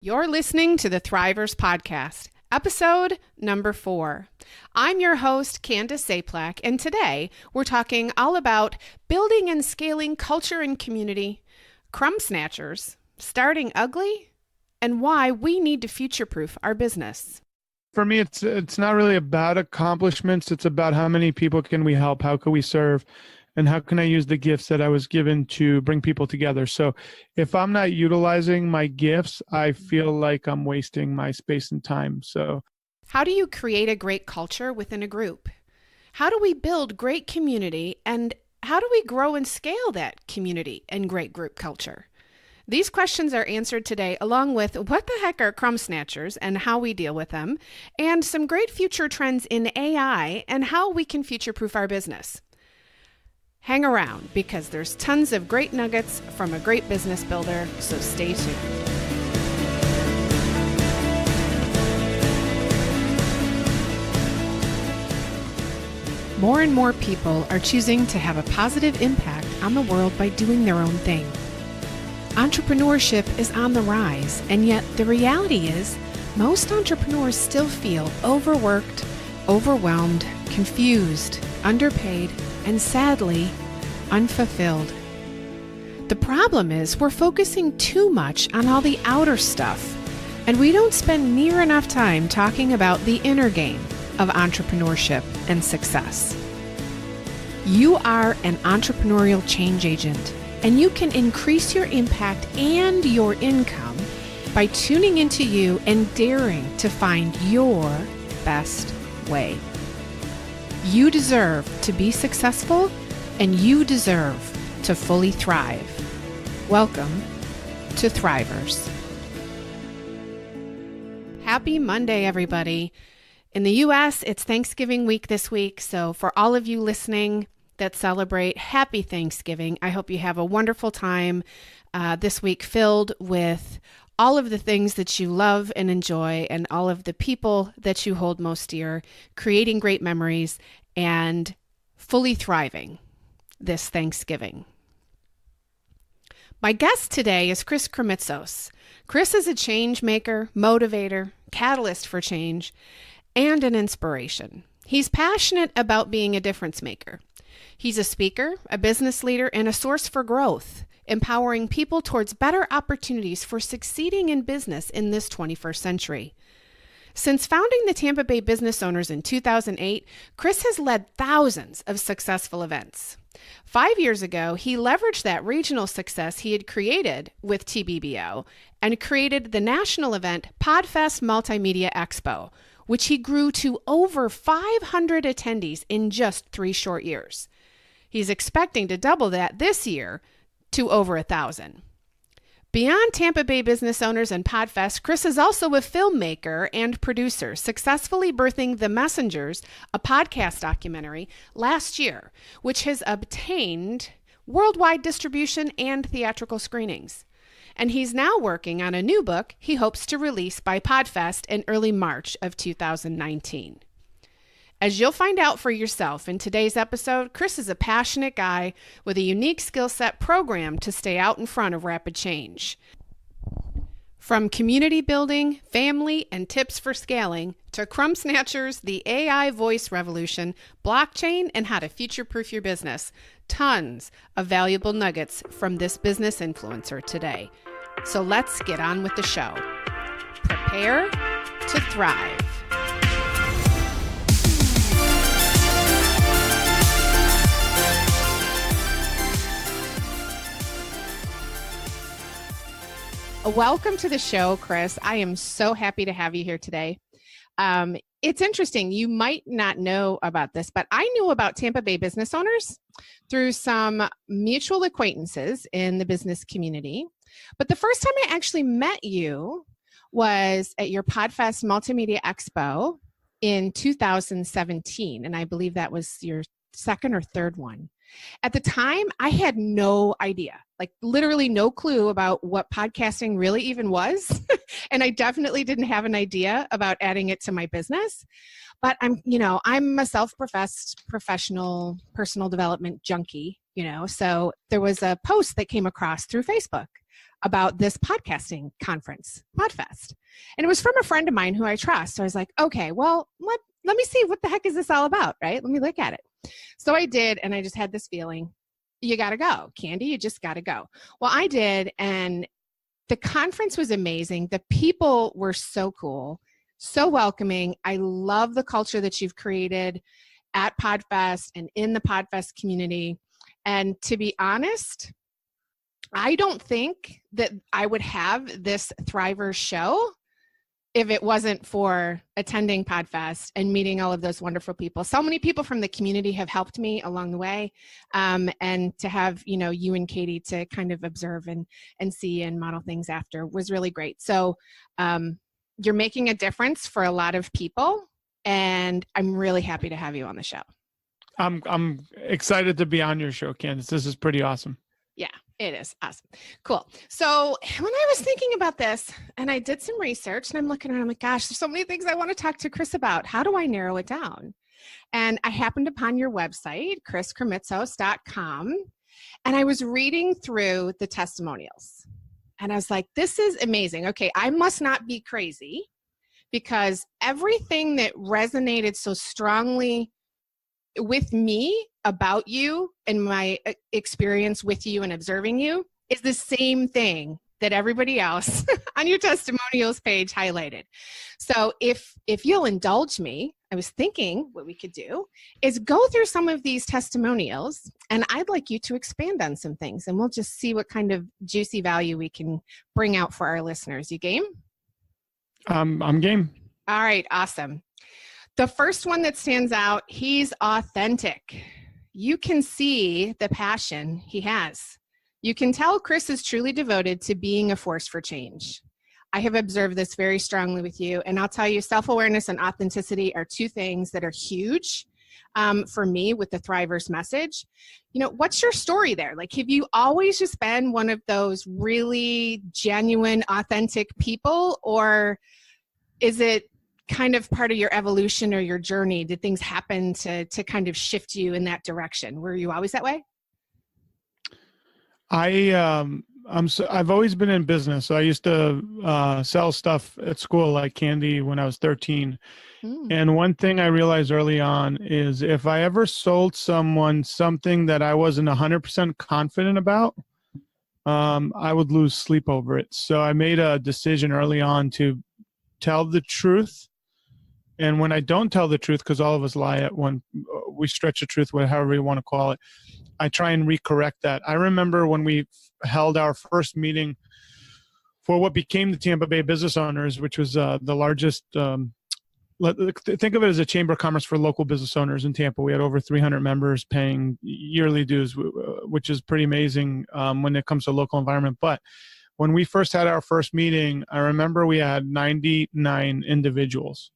You're listening to the Thrivers Podcast, episode number 4. I'm your host, Candice Czaplak, and today we're talking all about building and scaling culture and community, crumb snatchers, starting ugly, and why we need to future-proof our business. For me, it's not really about accomplishments. It's about how many people can we help, how can we serve, and how can I use the gifts that I was given to bring people together. So if I'm not utilizing my gifts, I feel like I'm wasting my space and time. So how do you create a great culture within a group? How do we build great community, and how do we grow and scale that community and great group culture? These questions are answered today, along with what the heck are crumb snatchers and how we deal with them, and some great future trends in AI and how we can future-proof our business. Hang around because there's tons of great nuggets from a great business builder, so stay tuned. More and more people are choosing to have a positive impact on the world by doing their own thing. Entrepreneurship is on the rise, and yet the reality is most entrepreneurs still feel overworked, overwhelmed, confused, underpaid, and sadly, unfulfilled. The problem is we're focusing too much on all the outer stuff, and we don't spend near enough time talking about the inner game of entrepreneurship and success. You are an entrepreneurial change agent, and you can increase your impact and your income by tuning into you and daring to find your best way. You deserve to be successful, and you deserve to fully thrive. Welcome to Thrivers. Happy Monday, everybody. In the U.S., it's Thanksgiving week this week, so for all of you listening that celebrate, happy Thanksgiving. I hope you have a wonderful time this week filled with all of the things that you love and enjoy and all of the people that you hold most dear, creating great memories and fully thriving this Thanksgiving. My guest today is Chris Krimitsos. Chris is a change maker, motivator, catalyst for change, and an inspiration. He's passionate about being a difference maker. He's a speaker, a business leader, and a source for growth, empowering people towards better opportunities for succeeding in business in this 21st century. Since founding the Tampa Bay Business Owners in 2008, Chris has led thousands of successful events. 5 years ago, he leveraged that regional success he had created with TBBO and created the national event Podfest Multimedia Expo, which he grew to over 500 attendees in just 3 short years. He's expecting to double that this year to over 1,000. Beyond Tampa Bay Business Owners and Podfest, Chris is also a filmmaker and producer, successfully birthing The Messengers, a podcast documentary, last year, which has obtained worldwide distribution and theatrical screenings. And he's now working on a new book he hopes to release by Podfest in early March of 2019. As you'll find out for yourself in today's episode, Chris is a passionate guy with a unique skill set programmed to stay out in front of rapid change. From community building, family, and tips for scaling, to crumb snatchers, the AI voice revolution, blockchain, and how to future-proof your business, tons of valuable nuggets from this business influencer today. So let's get on with the show. Prepare to thrive. Welcome to the show, Chris. I am so happy to have you here today. It's interesting. You might not know about this, but I knew about Tampa Bay Business Owners through some mutual acquaintances in the business community. But the first time I actually met you was at your Podfest Multimedia Expo in 2017. And I believe that was your second or third one. At the time, I had no idea, like literally no clue about what podcasting really even was. And I definitely didn't have an idea about adding it to my business. But I'm a self-professed professional personal development junkie, so there was a post that came across through Facebook about this podcasting conference, Podfest. And it was from a friend of mine who I trust. So I was like, okay, well, let me see what the heck is this all about, right? Let me look at it. So I did, and I just had this feeling, you got to go, Candy, you just got to go. Well, I did, and the conference was amazing. The people were so cool, so welcoming. I love the culture that you've created at Podfest and in the Podfest community. And to be honest, I don't think that I would have this Thrivers show if it wasn't for attending Podfest and meeting all of those wonderful people. So many people from the community have helped me along the way. And to have, you and Katie to kind of observe and see and model things after was really great. So you're making a difference for a lot of people, and I'm really happy to have you on the show. I'm excited to be on your show, Candice. This is pretty awesome. Yeah, it is awesome. Cool. So when I was thinking about this and I did some research and I'm looking around, I'm like, gosh, there's so many things I want to talk to Chris about. How do I narrow it down? And I happened upon your website, chriskrimitsos.com, and I was reading through the testimonials. And I was like, this is amazing. Okay, I must not be crazy, because everything that resonated so strongly with me about you and my experience with you and observing you is the same thing that everybody else on your testimonials page highlighted. So if you'll indulge me, I was thinking what we could do is go through some of these testimonials, and I'd like you to expand on some things, and we'll just see what kind of juicy value we can bring out for our listeners. You game? I'm game. All right, awesome. The first one that stands out, he's authentic. You can see the passion he has. You can tell Chris is truly devoted to being a force for change. I have observed this very strongly with you, and I'll tell you, self-awareness and authenticity are two things that are huge for me with the Thrivers message. What's your story there? Like, have you always just been one of those really genuine, authentic people, or is it kind of part of your evolution or your journey? Did things happen to kind of shift you in that direction? Were you always that way? I've always been in business. So I used to sell stuff at school like candy when I was 13. And one thing I realized early on is if I ever sold someone something that I wasn't 100% confident about, I would lose sleep over it. So I made a decision early on to tell the truth. And when I don't tell the truth, because all of us lie at one, we stretch the truth, however you want to call it, I try and recorrect that. I remember when we held our first meeting for what became the Tampa Bay Business Owners, which was the largest, think of it as a chamber of commerce for local business owners in Tampa. We had over 300 members paying yearly dues, which is pretty amazing when it comes to local environment. But when we first had our first meeting, I remember we had 99 individuals.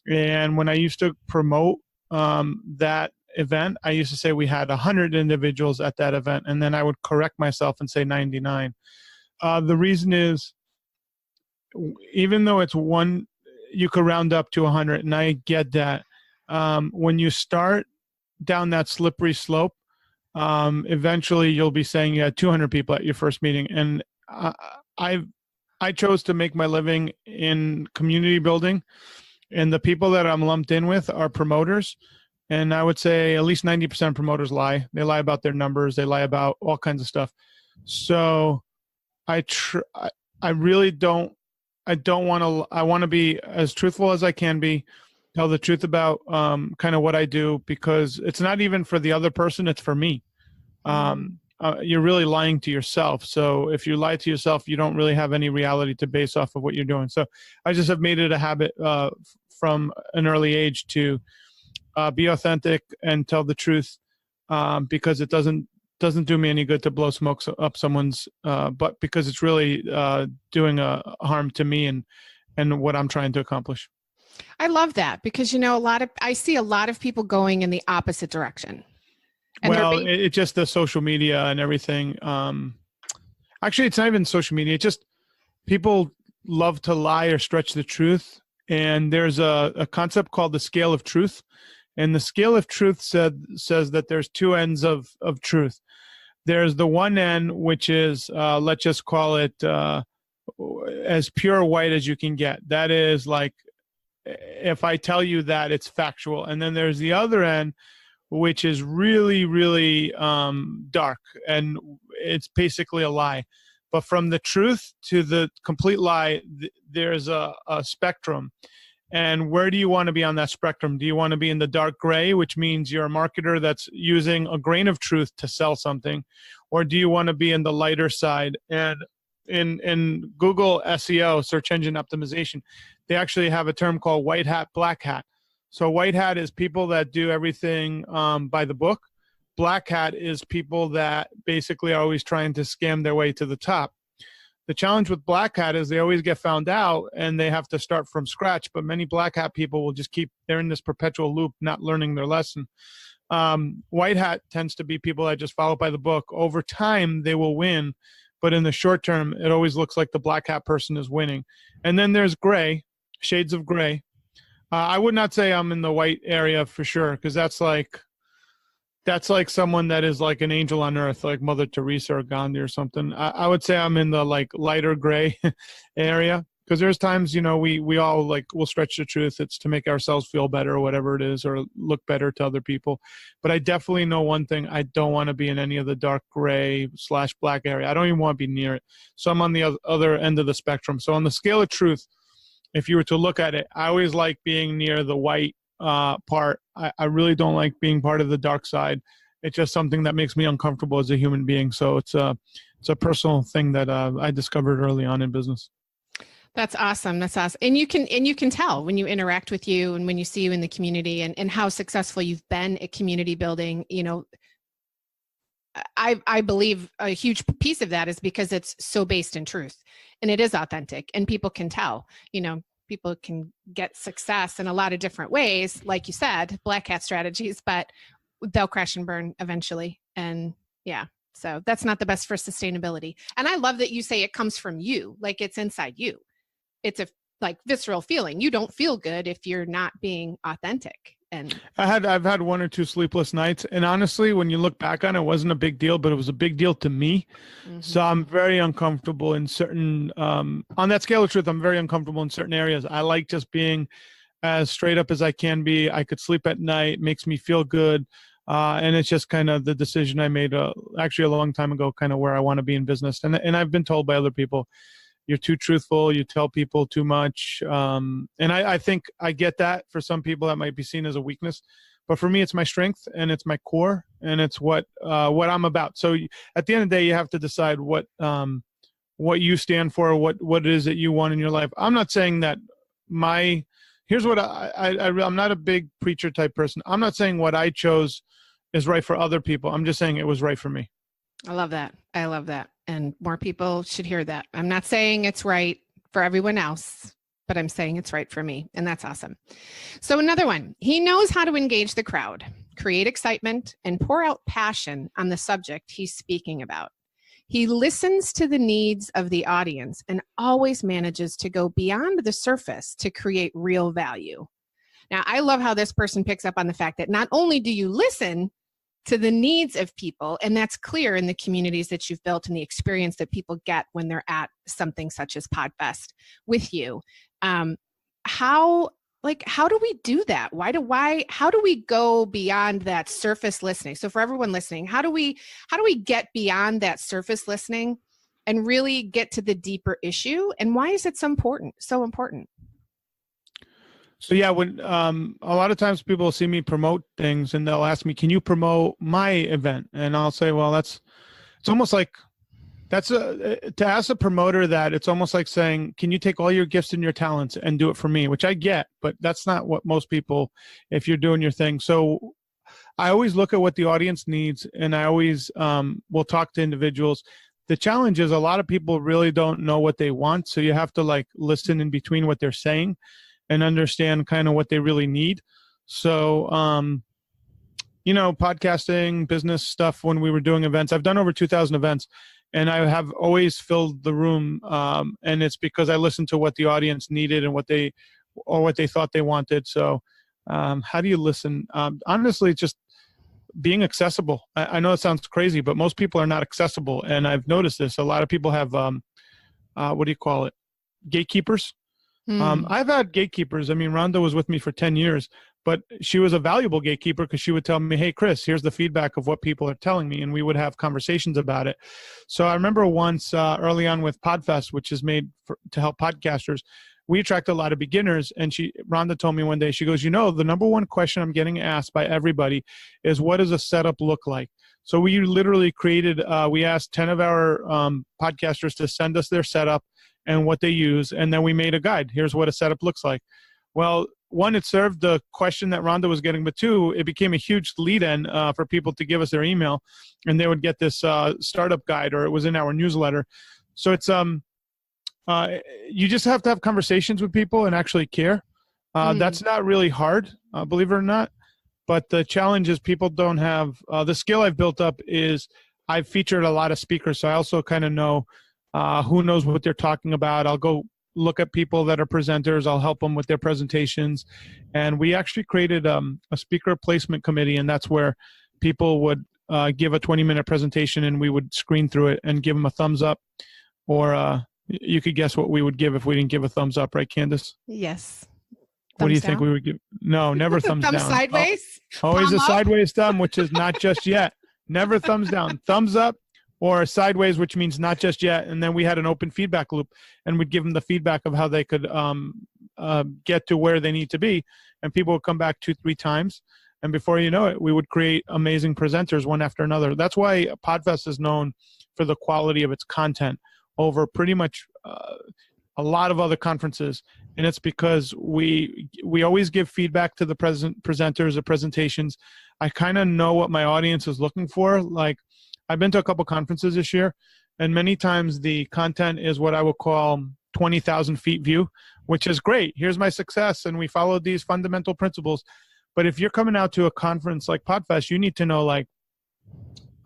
And when I used to promote that event, I used to say we had 100 individuals at that event, and then I would correct myself and say 99. The reason is, even though it's one, you could round up to 100, and I get that. When you start down that slippery slope, eventually you'll be saying you had 200 people at your first meeting. And I chose to make my living in community building. And the people that I'm lumped in with are promoters. And I would say at least 90% of promoters lie. They lie about their numbers. They lie about all kinds of stuff. So I really don't, I want to be as truthful as I can be, tell the truth about kind of what I do, because it's not even for the other person, it's for me. You're really lying to yourself. So if you lie to yourself, you don't really have any reality to base off of what you're doing. So I just have made it a habit from an early age to be authentic and tell the truth, because it doesn't do me any good to blow smoke up someone's butt, because it's really doing a harm to me and what I'm trying to accomplish. I love that, because I see a lot of people going in the opposite direction. And it's just the social media and everything. Actually, it's not even social media. It's just people love to lie or stretch the truth. And there's a concept called the scale of truth. And the scale of truth says that there's two ends of truth. There's the one end, which is, let's just call it as pure white as you can get. That is like, if I tell you that, it's factual. And then there's the other end, which is really, really dark, and it's basically a lie. But from the truth to the complete lie, there's a spectrum. And where do you want to be on that spectrum? Do you want to be in the dark gray, which means you're a marketer that's using a grain of truth to sell something? Or do you want to be in the lighter side? And in Google SEO, search engine optimization, they actually have a term called white hat, black hat. So white hat is people that do everything by the book. Black hat is people that basically are always trying to scam their way to the top. The challenge with black hat is they always get found out and they have to start from scratch. But many black hat people will just they're in this perpetual loop, not learning their lesson. White hat tends to be people that just follow by the book. Over time, they will win. But in the short term, it always looks like the black hat person is winning. And then there's gray, shades of gray. I would not say I'm in the white area for sure, because that's like someone that is like an angel on earth, like Mother Teresa or Gandhi or something. I would say I'm in the like lighter gray area, because there's times, we all like will stretch the truth. It's to make ourselves feel better or whatever it is, or look better to other people. But I definitely know one thing: I don't want to be in any of the dark gray / black area. I don't even want to be near it. So I'm on the other end of the spectrum. So on the scale of truth, if you were to look at it, I always like being near the white part. I really don't like being part of the dark side. It's just something that makes me uncomfortable as a human being. So it's a personal thing that I discovered early on in business. That's awesome. That's awesome. And you can tell when you interact with you and when you see you in the community and how successful you've been at community building. I believe a huge piece of that is because it's so based in truth and it is authentic, and people can tell. People can get success in a lot of different ways, like you said, black hat strategies, but they'll crash and burn eventually. And yeah, so that's not the best for sustainability. And I love that you say it comes from you, like it's inside you. It's a like visceral feeling. You don't feel good if you're not being authentic. And I've had 1 or 2 sleepless nights, and honestly, when you look back on it, it wasn't a big deal, but it was a big deal to me. Mm-hmm. So I'm very uncomfortable in certain, on that scale of truth, I'm very uncomfortable in certain areas. I like just being as straight up as I can be. I could sleep at night, makes me feel good. And it's just kind of the decision I made actually a long time ago, kind of where I want to be in business. And I've been told by other people, you're too truthful, you tell people too much. And I think I get that. For some people that might be seen as a weakness, but for me, it's my strength and it's my core and it's what I'm about. So at the end of the day, you have to decide what you stand for, what it is that you want in your life. I'm not saying that here's what I'm not a big preacher type person. I'm not saying what I chose is right for other people. I'm just saying it was right for me. I love that. I love that. And more people should hear that. I'm not saying it's right for everyone else, but I'm saying it's right for me. And that's awesome. So another one, he knows how to engage the crowd, create excitement, and pour out passion on the subject he's speaking about. He listens to the needs of the audience and always manages to go beyond the surface to create real value. Now, I love how this person picks up on the fact that not only do you listen to the needs of people, and that's clear in the communities that you've built and the experience that people get when they're at something such as Podfest with you. How do we do that? How do we go beyond that surface listening? So for everyone listening, how do we get beyond that surface listening and really get to the deeper issue? And why is it so important? So yeah, when a lot of times people see me promote things and they'll ask me, can you promote my event? And I'll say, well, it's almost like to ask a promoter that, it's almost like saying, can you take all your gifts and your talents and do it for me? Which I get, but that's not what most people, if you're doing your thing. So I always look at what the audience needs, and I always will talk to individuals. The challenge is a lot of people really don't know what they want. So you have to like listen in between what they're saying and understand kind of what they really need. So, podcasting, business stuff, when we were doing events, I've done over 2,000 events, and I have always filled the room. And it's because I listened to what the audience needed and what they thought they wanted. So how do you listen? Honestly, just being accessible. I know it sounds crazy, but most people are not accessible. And I've noticed this. A lot of people have, what do you call it? Gatekeepers. I've had gatekeepers. I mean, Rhonda was with me for 10 years, but she was a valuable gatekeeper because she would tell me, hey, Chris, here's the feedback of what people are telling me. And we would have conversations about it. So I remember once early on with Podfest, which is made to help podcasters, we attract a lot of beginners. And Rhonda told me one day, she goes, the number one question I'm getting asked by everybody is, what does a setup look like? So we literally created, we asked 10 of our podcasters to send us their setup and what they use. And then we made a guide. Here's what a setup looks like. Well, one, it served the question that Rhonda was getting, but two, it became a huge lead-in for people to give us their email, and they would get this startup guide, or it was in our newsletter. So it's you just have to have conversations with people and actually care. That's not really hard, believe it or not. But the challenge is people don't have the skill I've built up is I've featured a lot of speakers, so I also kind of know who knows what they're talking about. I'll go look at people that are presenters. I'll help them with their presentations. And we actually created a speaker placement committee, and that's where people would give a 20-minute presentation, and we would screen through it and give them a thumbs up. Or you could guess what we would give if we didn't give a thumbs up, right, Candice? Yes. What do you think we would give? No, never thumbs down. Sideways? Always a Palm up? sideways thumb, which is not just yet. Never thumbs down. Thumbs up or sideways, which means not just yet. And then we had an open feedback loop, and we'd give them the feedback of how they could get to where they need to be. And people would come back 2-3 times. And before you know it, we would create amazing presenters one after another. That's why Podfest is known for the quality of its content over pretty much a lot of other conferences. And it's because we always give feedback to the presenters, the presentations. I kind of know what my audience is looking for. Like, I've been to a couple conferences this year, and many times the content is what I would call 20,000 feet view, which is great. Here's my success, and we followed these fundamental principles. But if you're coming out to a conference like Podfest, you need to know, like,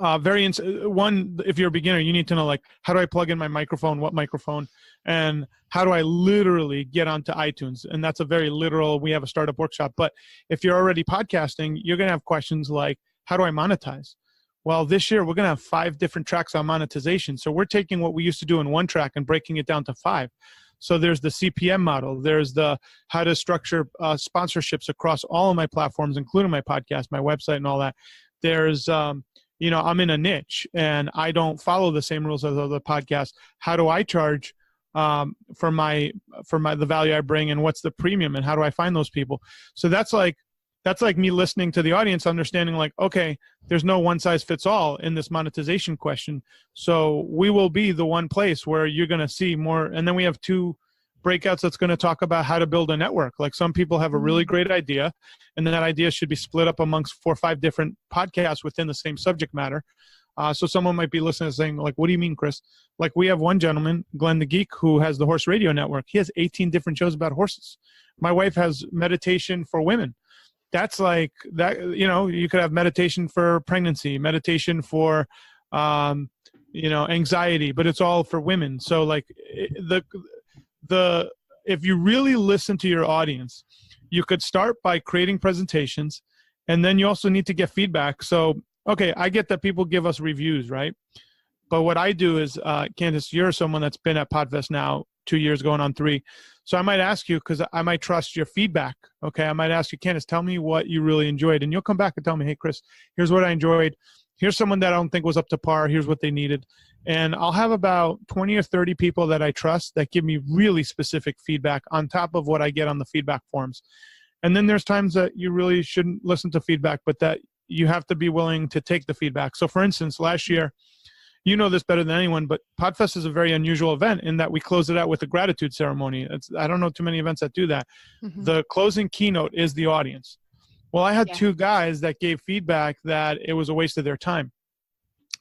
if you're a beginner, you need to know, like, how do I plug in my microphone, what microphone, and how do I literally get onto iTunes? And that's a very literal, we have a startup workshop. But if you're already podcasting, you're going to have questions like, how do I monetize? Well, this year we're going to have 5 different tracks on monetization. So we're taking what we used to do in one track and breaking it down to 5. So there's the CPM model. There's the how to structure sponsorships across all of my platforms, including my podcast, my website, and all that. There's, I'm in a niche and I don't follow the same rules as other podcasts. How do I charge for the value I bring, and what's the premium, and how do I find those people? So that's like me listening to the audience, understanding, like, okay, there's no one size fits all in this monetization question. So we will be the one place where you're going to see more. And then we have 2 breakouts that's going to talk about how to build a network. Like, some people have a really great idea, and then that idea should be split up amongst 4 or 5 different podcasts within the same subject matter. So someone might be listening and saying, like, what do you mean, Chris? Like, we have one gentleman, Glenn the Geek, who has the Horse Radio Network. He has 18 different shows about horses. My wife has meditation for women. That's like that, you could have meditation for pregnancy, meditation for, anxiety, but it's all for women. So, like, if you really listen to your audience, you could start by creating presentations, and then you also need to get feedback. So, okay, I get that people give us reviews, right? But what I do is, Candice, you're someone that's been at Podfest now 2 years going on 3. So I might ask you, because I might trust your feedback. Okay, I might ask you, Candice, tell me what you really enjoyed. And you'll come back and tell me, hey, Chris, here's what I enjoyed. Here's someone that I don't think was up to par. Here's what they needed. And I'll have about 20 or 30 people that I trust that give me really specific feedback on top of what I get on the feedback forms. And then there's times that you really shouldn't listen to feedback, but that you have to be willing to take the feedback. So, for instance, last year, you know this better than anyone, but Podfest is a very unusual event in that we close it out with a gratitude ceremony. I don't know too many events that do that. Mm-hmm. The closing keynote is the audience. Well, I had 2 guys that gave feedback that it was a waste of their time.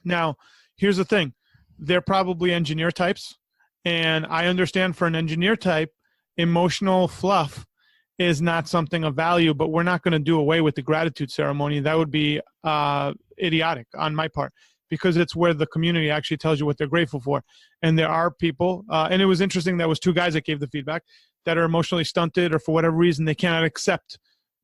Now, here's the thing. They're probably engineer types, and I understand for an engineer type, emotional fluff is not something of value, but we're not going to do away with the gratitude ceremony. That would be idiotic on my part, because it's where the community actually tells you what they're grateful for. And there are people, and it was interesting, that was 2 guys that gave the feedback, that are emotionally stunted, or for whatever reason, they cannot accept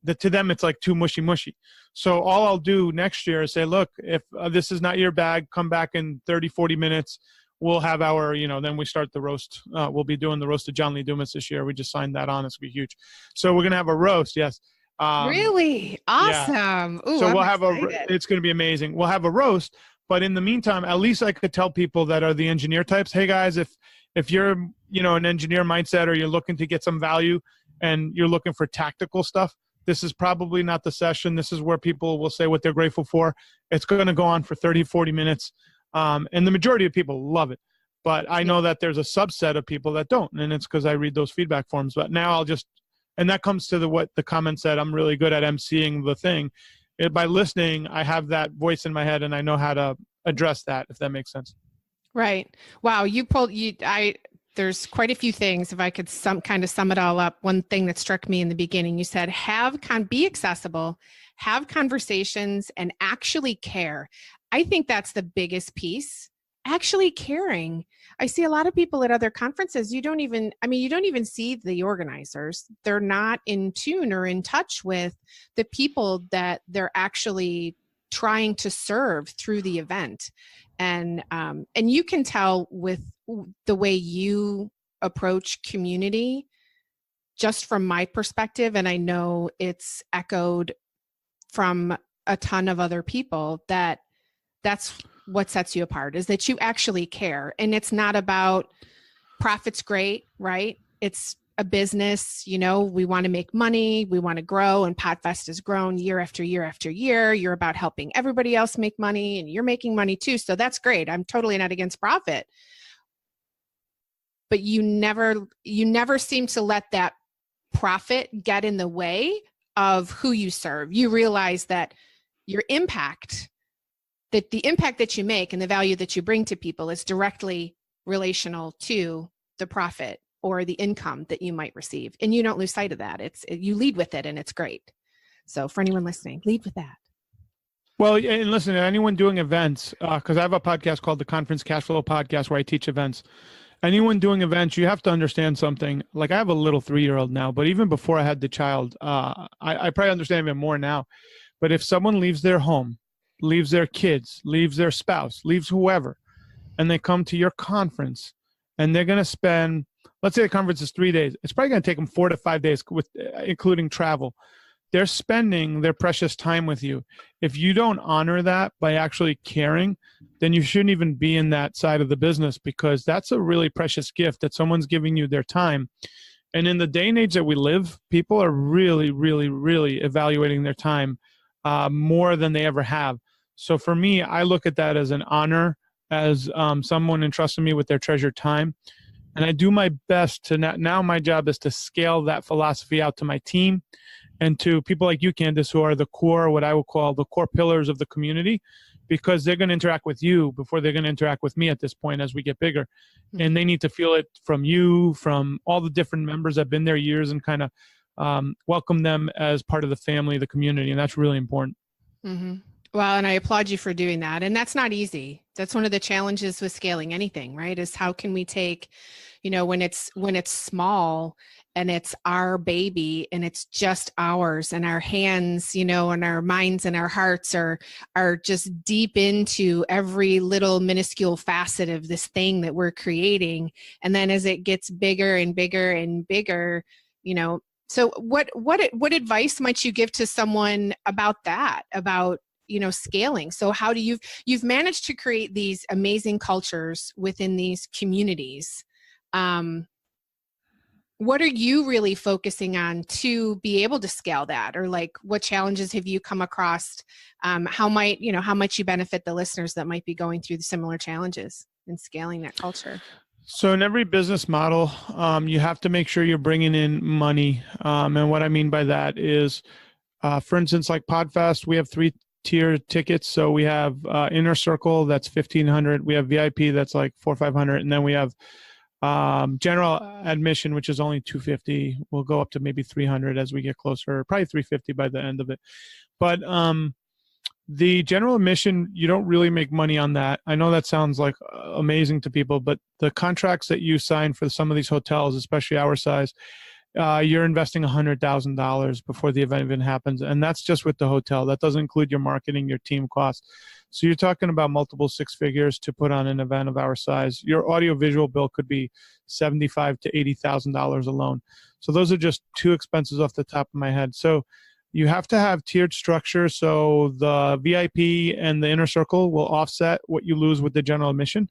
to them, it's like too mushy. So all I'll do next year is say, look, if this is not your bag, come back in 30, 40 minutes. We'll have our, then we start the roast. We'll be doing the roast of John Lee Dumas this year. We just signed that on. It's going to be huge. So we're going to have a roast. Yes. Really? Awesome. Yeah. Ooh, so I'm we'll have excited. it's going to be amazing. We'll have a roast, but in the meantime, at least I could tell people that are the engineer types, hey guys, if you're, an engineer mindset, or you're looking to get some value and you're looking for tactical stuff, this is probably not the session. This is where people will say what they're grateful for. It's going to go on for 30, 40 minutes. And the majority of people love it. But I know that there's a subset of people that don't. And it's because I read those feedback forms. But now and that comes to what the comment said, I'm really good at emceeing the thing. By listening, I have that voice in my head and I know how to address that, if that makes sense. Right. Wow. There's quite a few things. If I could sum it all up, one thing that struck me in the beginning, you said, be accessible, have conversations, and actually care. I think that's the biggest piece. Actually caring. I see a lot of people at other conferences, you don't even see the organizers. They're not in tune or in touch with the people that they're actually trying to serve through the event. And you can tell with the way you approach community, just from my perspective, and I know it's echoed from a ton of other people, that's what sets you apart, is that you actually care. And it's not about profit's great, right? It's a business, we want to make money, we want to grow, and Podfest has grown year after year after year. You're about helping everybody else make money, and you're making money too. So that's great. I'm totally not against profit. But you never seem to let that profit get in the way of who you serve. You realize that your impact, that the impact that you make and the value that you bring to people is directly relational to the profit or the income that you might receive. And you don't lose sight of that. You lead with it, and it's great. So for anyone listening, lead with that. Well, and listen, anyone doing events, because I have a podcast called the Conference Cash Flow Podcast where I teach events. Anyone doing events, you have to understand something. Like, I have a little 3-year-old now, but even before I had the child, I probably understand even more now. But if someone leaves their home, leaves their kids, leaves their spouse, leaves whoever, and they come to your conference, and they're going to spend, let's say the conference is 3 days. It's probably going to take them 4 to 5 days, including travel. They're spending their precious time with you. If you don't honor that by actually caring, then you shouldn't even be in that side of the business, because that's a really precious gift that someone's giving you their time. And in the day and age that we live, people are really, really, really evaluating their time more than they ever have. So for me, I look at that as an honor, as someone entrusted me with their treasured time. And I do my best to now my job is to scale that philosophy out to my team and to people like you, Candice, who are the core, what I would call the core pillars of the community, because they're going to interact with you before they're going to interact with me at this point as we get bigger. Mm-hmm. And they need to feel it from you, from all the different members that have been there years, and kind of welcome them as part of the family, the community. And that's really important. Mm-hmm. Well, and I applaud you for doing that. And that's not easy. That's one of the challenges with scaling anything, right? Is how can we take, when it's small and it's our baby and it's just ours, and our hands, and our minds and our hearts are just deep into every little minuscule facet of this thing that we're creating. And then as it gets bigger and bigger and bigger, so what advice might you give to someone about that, about scaling? So how do you've managed to create these amazing cultures within these communities. What are you really focusing on to be able to scale that? Or like, what challenges have you come across? How might you benefit the listeners that might be going through the similar challenges in scaling that culture? So in every business model, you have to make sure you're bringing in money. And what I mean by that is, for instance, like Podfest, we have 3-tier tickets. So we have inner circle, that's $1,500. We have VIP, that's like $400 or $500, and then we have general admission, which is only $250. We'll go up to maybe $300 as we get closer, probably $350 by the end of it. But the general admission, you don't really make money on that. I know that sounds like amazing to people, but the contracts that you sign for some of these hotels, especially our size, you're investing $100,000 before the event even happens. And that's just with the hotel. That doesn't include your marketing, your team costs. So you're talking about multiple six figures to put on an event of our size. Your audiovisual bill could be $75,000 to $80,000 alone. So those are just two expenses off the top of my head. So you have to have tiered structure. So the VIP and the inner circle will offset what you lose with the general admission.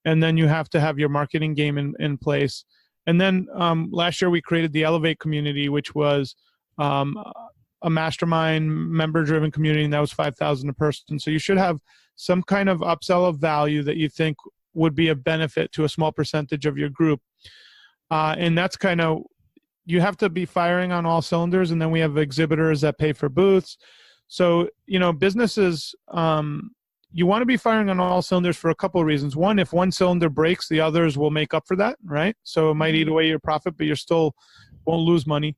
And then you have to have your marketing game in place. And then last year we created the Elevate community, which was a mastermind member-driven community, and that was $5,000 a person. So you should have some kind of upsell of value that you think would be a benefit to a small percentage of your group. And that's kind of, you have to be firing on all cylinders. And then we have exhibitors that pay for booths. So, businesses, you want to be firing on all cylinders for a couple of reasons. One, if one cylinder breaks, the others will make up for that, right? So it might eat away your profit, but you still won't lose money.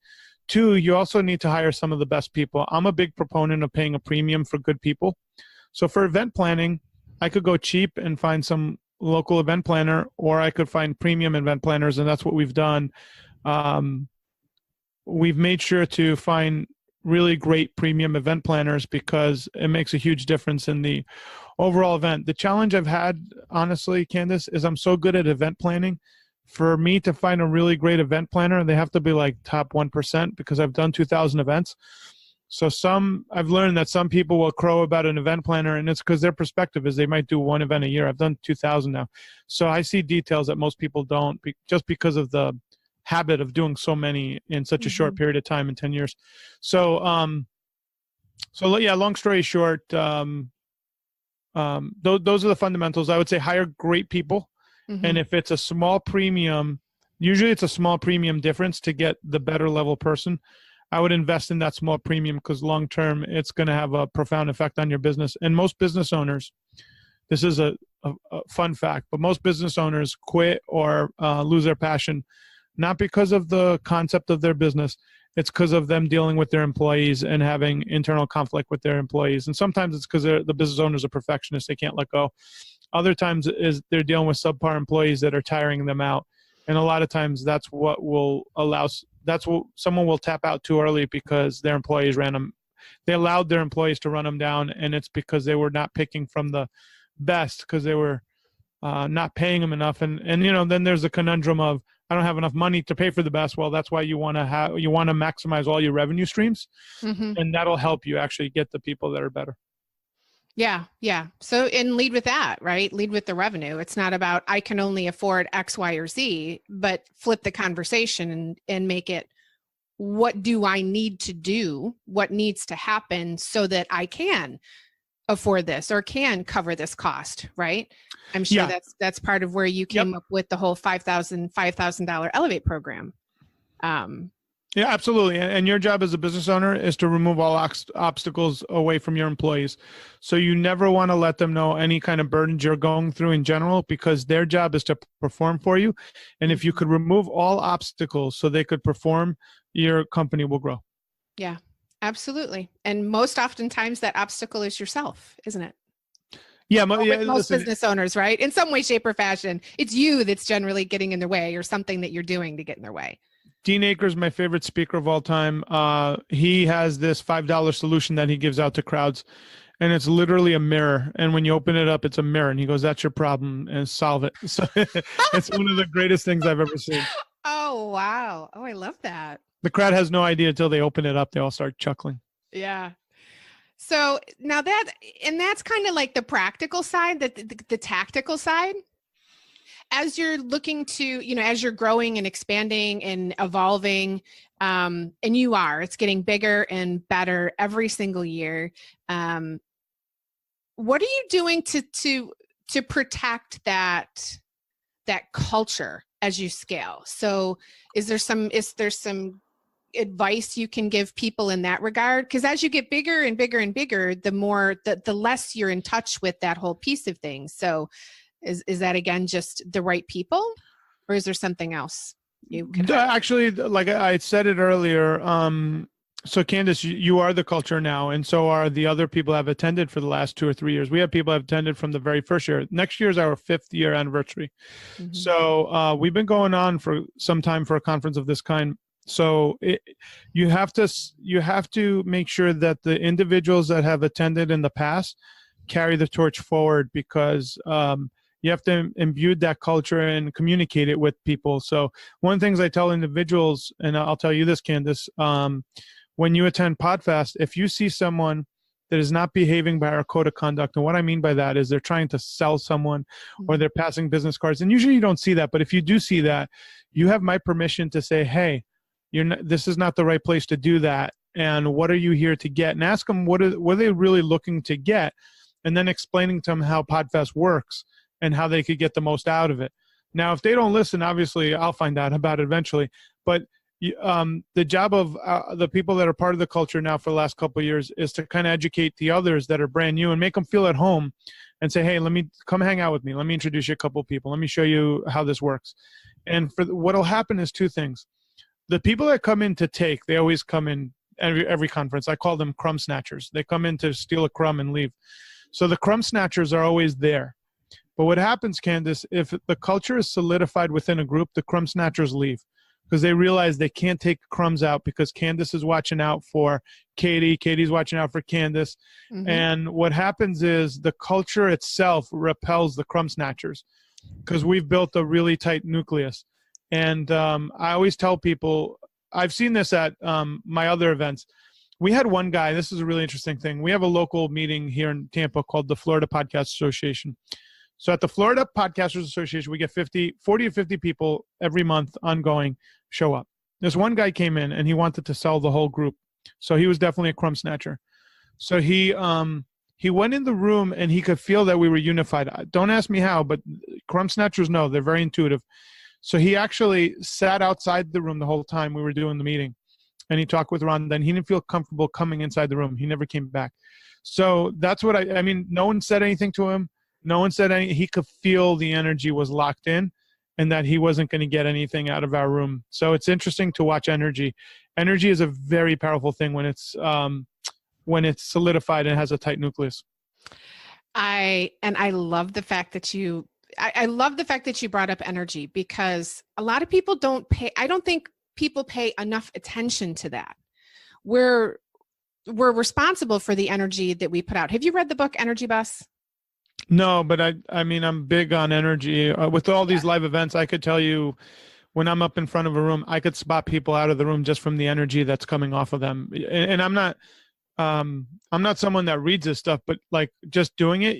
Two, you also need to hire some of the best people. I'm a big proponent of paying a premium for good people. So for event planning, I could go cheap and find some local event planner, or I could find premium event planners, and that's what we've done. We've made sure to find really great premium event planners because it makes a huge difference in the overall event. The challenge I've had, honestly, Candice, is I'm so good at event planning. For me to find a really great event planner, they have to be like top 1% because I've done 2,000 events. So I've learned that some people will crow about an event planner, and it's because their perspective is they might do one event a year. I've done 2,000 now. So I see details that most people don't just because of the habit of doing so many in such a short period of time in 10 years. So, yeah, long story short, those are the fundamentals. I would say hire great people. And if it's a small premium, usually it's a small premium difference to get the better level person. I would invest in that small premium because long-term it's going to have a profound effect on your business. And most business owners, this is a fun fact, but most business owners quit or lose their passion not because of the concept of their business. It's because of them dealing with their employees and having internal conflict with their employees. And sometimes it's because the business owners are perfectionists. They can't let go. Other times is they're dealing with subpar employees that are tiring them out. And a lot of times that's what someone will tap out too early because their employees they allowed their employees to run them down. And it's because they were not picking from the best because they were not paying them enough. And then there's the conundrum of, I don't have enough money to pay for the best. Well, that's why you want to maximize all your revenue streams, and that'll help you actually get the people that are better. Yeah. So, and lead with that, right? Lead with the revenue. It's not about, I can only afford X, Y, or Z, but flip the conversation and make it, what do I need to do? What needs to happen so that I can afford this or can cover this cost, right? I'm sure that's part of where you came up with the whole $5,000 Elevate program. Yeah, absolutely. And your job as a business owner is to remove all obstacles away from your employees. So you never want to let them know any kind of burdens you're going through in general, because their job is to perform for you. And if you could remove all obstacles so they could perform, your company will grow. Yeah, absolutely. And most oftentimes that obstacle is yourself, isn't it? Yeah, most business owners, right? In some way, shape, or fashion, it's you that's generally getting in their way, or something that you're doing to get in their way. Dean Akers, my favorite speaker of all time, he has this $5 solution that he gives out to crowds, and it's literally a mirror. And when you open it up, it's a mirror, and he goes, "That's your problem, and solve it." So it's one of the greatest things I've ever seen. Oh, wow. Oh, I love that. The crowd has no idea until they open it up. They all start chuckling. Yeah. So now that's kind of like the practical side, the tactical side. As you're looking to, as you're growing and expanding and evolving, and it's getting bigger and better every single year. What are you doing to protect that culture as you scale? So is there some advice you can give people in that regard? Because as you get bigger and bigger and bigger, the less you're in touch with that whole piece of things. So is that, again, just the right people, or is there something else you can actually, like I said it earlier, so Candice, you are the culture now, and so are the other people that have attended for the last 2 or 3 years. We have people that have attended from the very first year. Next year is our 5th year anniversary. So we've been going on for some time for a conference of this kind. So you have to make sure that the individuals that have attended in the past carry the torch forward, because you have to imbue that culture and communicate it with people. So one of the things I tell individuals, and I'll tell you this, Candice, when you attend Podfest, if you see someone that is not behaving by our code of conduct, and what I mean by that is they're trying to sell someone or they're passing business cards, and usually you don't see that, but if you do see that, you have my permission to say, hey, this is not the right place to do that, and what are you here to get? And ask them what are they really looking to get, and then explaining to them how Podfest works and how they could get the most out of it. Now, if they don't listen, obviously I'll find out about it eventually, but the job of the people that are part of the culture now for the last couple of years is to kind of educate the others that are brand new and make them feel at home and say, hey, let me come hang out with me. Let me introduce you a couple of people. Let me show you how this works. And what'll happen is two things. The people that come in to take, they always come in every conference. I call them crumb snatchers. They come in to steal a crumb and leave. So the crumb snatchers are always there. But what happens, Candice, if the culture is solidified within a group, the crumb snatchers leave because they realize they can't take crumbs out because Candice is watching out for Katie. Katie's watching out for Candice. Mm-hmm. And what happens is the culture itself repels the crumb snatchers because we've built a really tight nucleus. And I always tell people, I've seen this at my other events. We had one guy, this is a really interesting thing. We have a local meeting here in Tampa called the Florida Podcast Association. So at the Florida Podcasters Association, we get 40 to 50 people every month ongoing show up. This one guy came in and he wanted to sell the whole group. So he was definitely a crumb snatcher. So he went in the room and he could feel that we were unified. Don't ask me how, but crumb snatchers know, they're very intuitive. So he actually sat outside the room the whole time we were doing the meeting. And he talked with Ron. Then he didn't feel comfortable coming inside the room. He never came back. So that's what I mean, no one said anything to him. No one said anything. He could feel the energy was locked in and that he wasn't going to get anything out of our room. So it's interesting to watch energy. Energy is a very powerful thing when it's solidified and has a tight nucleus. I love the fact that I love the fact that you brought up energy, because a lot of people I don't think people pay enough attention to that. We're responsible for the energy that we put out. Have you read the book Energy Bus? No, but I mean, I'm big on energy. With all these live events, I could tell you when I'm up in front of a room, I could spot people out of the room just from the energy that's coming off of them. And I'm not someone that reads this stuff, but like just doing it,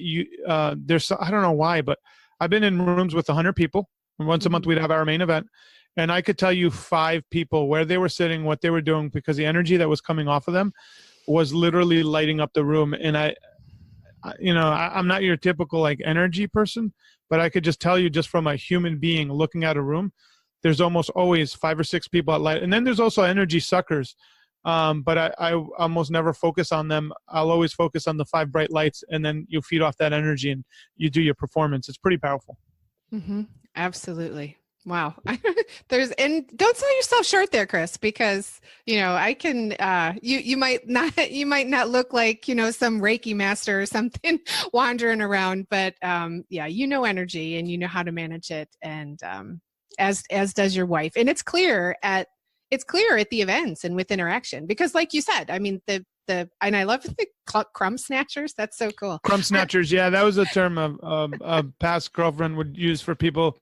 I don't know why, but I've been in rooms with 100 people. And once a month we'd have our main event. And I could tell you 5 people where they were sitting, what they were doing, because the energy that was coming off of them was literally lighting up the room. And I'm not your typical like energy person, but I could just tell you just from a human being looking at a room, there's almost always 5 or 6 people at light. And then there's also energy suckers. But I almost never focus on them. I'll always focus on the 5 bright lights, and then you feed off that energy and you do your performance. It's pretty powerful. Mm-hmm. Absolutely. Wow. And don't sell yourself short there, Chris, because, I can, you might not look like, some Reiki master or something wandering around, but, energy and you know how to manage it. And, as does your wife. And it's clear at the events and with interaction, because like you said, I mean, and I love the crumb snatchers. That's so cool. Crumb snatchers. Yeah. That was a term a past girlfriend would use for people.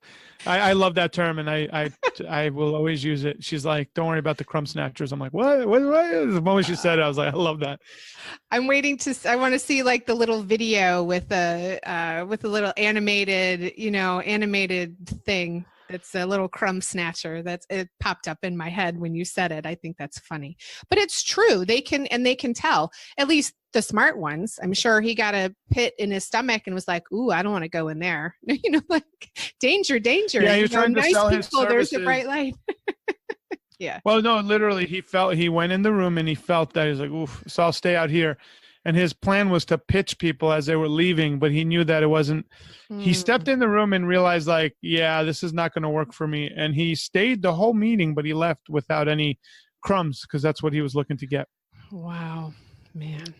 I love that term. And I will always use it. She's like, don't worry about the crumb snatchers. I'm like, what? The moment she said it, I was like, I love that. I'm waiting I want to see like the little video with the little animated thing. It's a little crumb snatcher. It popped up in my head when you said it. I think that's funny, but it's true. They can tell, at least the smart ones. I'm sure he got a pit in his stomach and was like, ooh, I don't want to go in there. Like danger. Yeah, he was trying to sell his services. There's a bright light. Yeah. Well, no, literally he went in the room and he felt that. He's like, oof, so I'll stay out here. And his plan was to pitch people as they were leaving, but he knew that it wasn't. He stepped in the room and realized like, yeah, this is not going to work for me. And he stayed the whole meeting, but he left without any crumbs because that's what he was looking to get. Wow, man.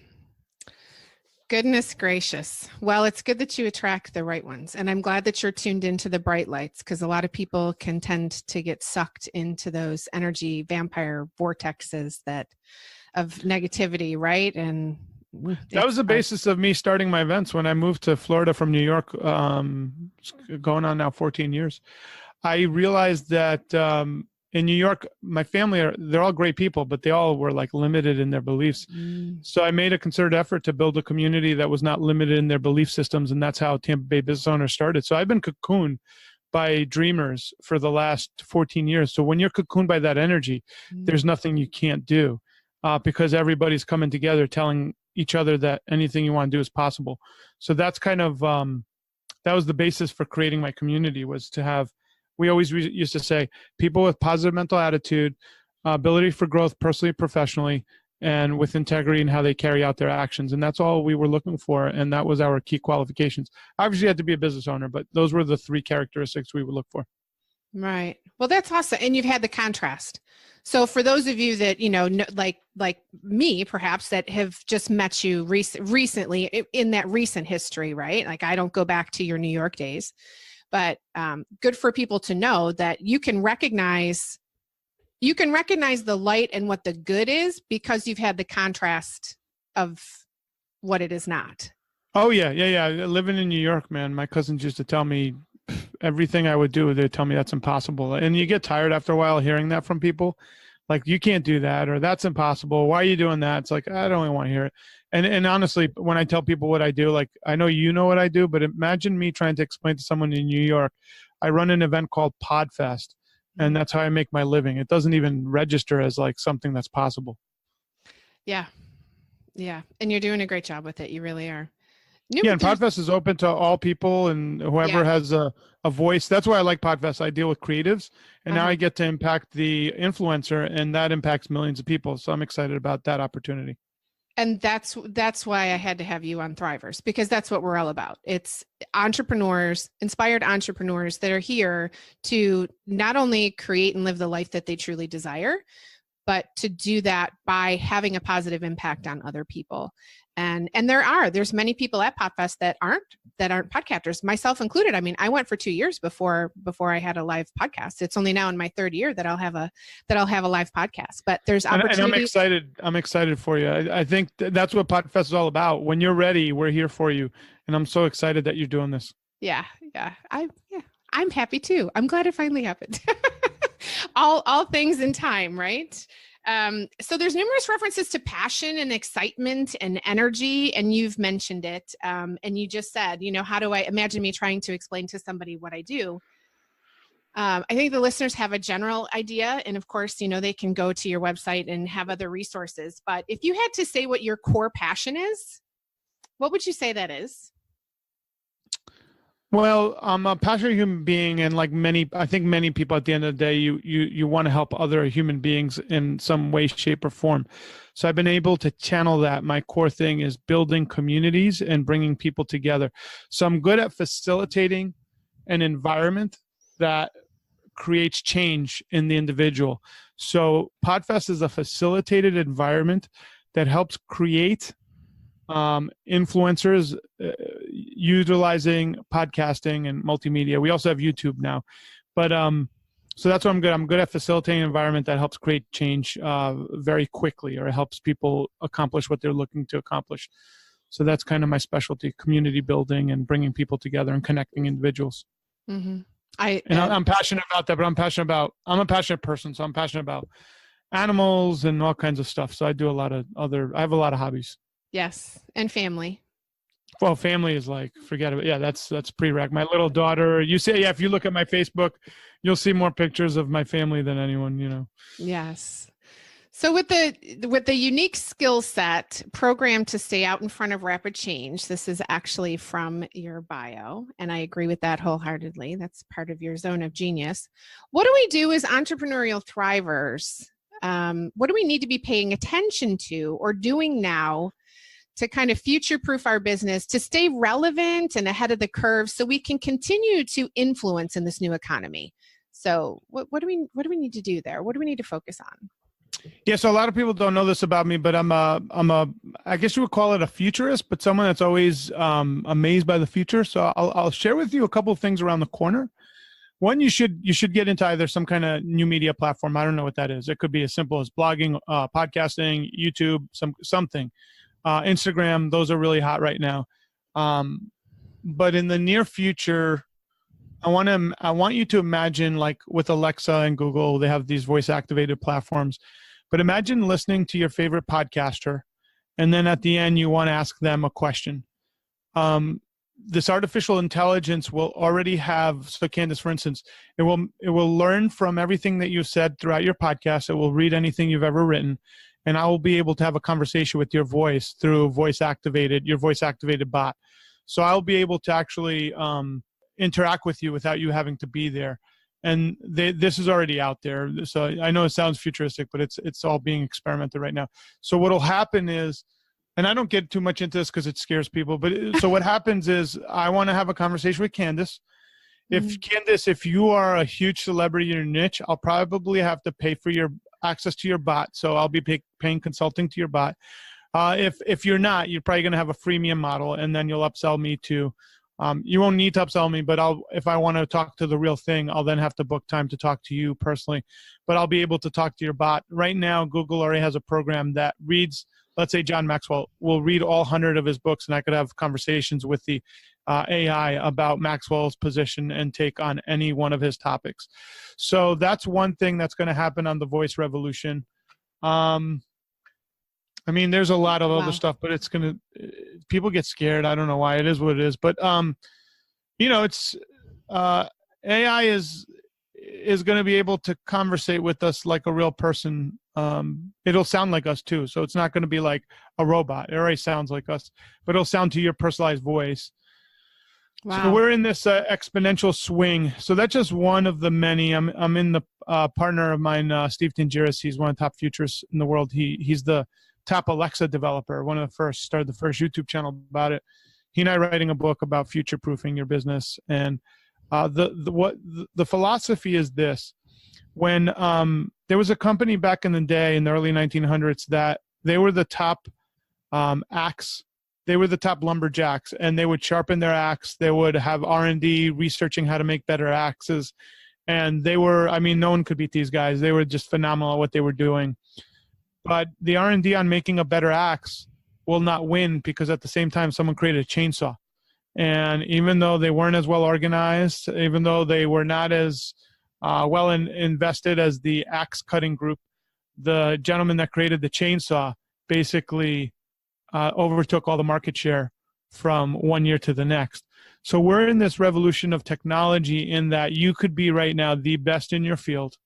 Goodness gracious. Well, it's good that you attract the right ones. And I'm glad that you're tuned into the bright lights, because a lot of people can tend to get sucked into those energy vampire vortexes of negativity, right? And that was the basis of me starting my events when I moved to Florida from New York, going on now 14 years. I realized that in New York, my family, they're all great people, but they all were like limited in their beliefs. So I made a concerted effort to build a community that was not limited in their belief systems. And that's how Tampa Bay Business Owners started. So I've been cocooned by dreamers for the last 14 years. So when you're cocooned by that energy, there's nothing you can't do, because everybody's coming together, telling each other that anything you want to do is possible. So that's kind of, that was the basis for creating my community, was to have, we always used to say, people with positive mental attitude, ability for growth personally, professionally, and with integrity in how they carry out their actions. And that's all we were looking for. And that was our key qualifications. Obviously, you had to be a business owner, but those were the 3 characteristics we would look for. Right. Well, that's awesome. And you've had the contrast. So for those of you that, like me, perhaps, that have just met you recently in that recent history, right? Like, I don't go back to your New York days. But good for people to know that you can recognize the light and what the good is, because you've had the contrast of what it is not. Oh, yeah. Living in New York, man, my cousins used to tell me everything I would do, they'd tell me that's impossible. And you get tired after a while hearing that from people. Like, you can't do that, or that's impossible. Why are you doing that? It's like, I don't even want to hear it. And honestly, when I tell people what I do, like, I know you know what I do, but imagine me trying to explain to someone in New York, I run an event called Podfest, and that's how I make my living. It doesn't even register as like something that's possible. Yeah. Yeah. And you're doing a great job with it. You really are. And Podfest is open to all people and whoever has a voice. That's why I like Podfest. I deal with creatives, and now I get to impact the influencer, and that impacts millions of people. So I'm excited about that opportunity. And that's why I had to have you on Thrivers, because that's what we're all about. It's entrepreneurs, inspired entrepreneurs that are here to not only create and live the life that they truly desire, but to do that by having a positive impact on other people. And there's many people at Podfest that aren't podcasters, myself included. I mean, I went for 2 years before I had a live podcast. It's only now in my 3rd year that I'll have a live podcast. But there's opportunities. And I'm excited for you. I think that's what Podfest is all about. When you're ready, we're here for you. And I'm so excited that you're doing this. Yeah. I'm happy too. I'm glad it finally happened. all things in time, right? So there's numerous references to passion and excitement and energy, and you've mentioned it. And you just said, how do I imagine me trying to explain to somebody what I do? I think the listeners have a general idea, and of course, they can go to your website and have other resources. But if you had to say what your core passion is, what would you say that is? Well, I'm a passionate human being, and like I think many people at the end of the day, you want to help other human beings in some way, shape, or form. So I've been able to channel that. My core thing is building communities and bringing people together. So I'm good at facilitating an environment that creates change in the individual. So Podfest is a facilitated environment that helps create influencers utilizing podcasting and multimedia. We also have YouTube now, but so that's what I'm good. I'm good at facilitating an environment that helps create change very quickly, or it helps people accomplish what they're looking to accomplish. So that's kind of my specialty: community building and bringing people together and connecting individuals. Mm-hmm. I'm passionate about that, but I'm a passionate person, so I'm passionate about animals and all kinds of stuff. So I do I have a lot of hobbies. Yes. And family. Well, family is like, forget it. Yeah, that's prereq. My little daughter, if you look at my Facebook, you'll see more pictures of my family than anyone, Yes. So with the unique skill set programmed to stay out in front of rapid change, this is actually from your bio, and I agree with that wholeheartedly. That's part of your zone of genius. What do we do as entrepreneurial thrivers? What do we need to be paying attention to or doing now to kind of future-proof our business, to stay relevant and ahead of the curve so we can continue to influence in this new economy? So what do we need to do there? What do we need to focus on? Yeah, so a lot of people don't know this about me, but I guess you would call it a futurist, but someone that's always amazed by the future. So I'll share with you a couple of things around the corner. One, you should get into either some kind of new media platform. I don't know what that is. It could be as simple as blogging, podcasting, YouTube, something. Instagram, those are really hot right now. But in the near future, I want you to imagine, like with Alexa and Google, they have these voice activated platforms. But imagine listening to your favorite podcaster, and then at the end you want to ask them a question. This artificial intelligence will already have, so Candice, for instance, it will learn from everything that you've said throughout your podcast. It will read anything you've ever written, and I will be able to have a conversation with your voice through your voice activated bot. So I'll be able to actually interact with you without you having to be there. And this is already out there. So I know it sounds futuristic, but it's all being experimented right now. So what'll happen is, and I don't get too much into this because it scares people, but so what happens is I want to have a conversation with Candice. Candice, if you are a huge celebrity in your niche, I'll probably have to pay for your access to your bot. So I'll be paying consulting to your bot. If you're not, you're probably going to have a freemium model, and then you'll upsell me to, you won't need to upsell me, but if I want to talk to the real thing, I'll then have to book time to talk to you personally, but I'll be able to talk to your bot. Right now, Google already has a program that reads, let's say John Maxwell will read all 100 of his books, and I could have conversations with the AI about Maxwell's position and take on any one of his topics. So that's one thing that's going to happen on the voice revolution. I mean, there's a lot of other stuff, but it's going to, people get scared. I don't know why. It is what it is. But, it's AI is going to be able to conversate with us like a real person. It'll sound like us too. So it's not going to be like a robot. It already sounds like us, but it'll sound to your personalized voice. Wow. So we're in this exponential swing. So that's just one of the many. I'm in the partner of mine, Steve Tingiris. He's one of the top futurists in the world. He's the top Alexa developer, one of the first, started the first YouTube channel about it. He and I are writing a book about future-proofing your business. And the philosophy is this. When there was a company back in the day in the early 1900s that they were the top axe, they were the top lumberjacks, and they would sharpen their axe. They would have R&D researching how to make better axes. And they were, I mean, no one could beat these guys. They were just phenomenal at what they were doing. But the R&D on making a better axe will not win because at the same time, someone created a chainsaw. And even though they weren't as well organized, even though they were not as well invested as the axe cutting group, the gentleman that created the chainsaw basically overtook all the market share from one year to the next. So we're in this revolution of technology in that you could be right now the best in your field,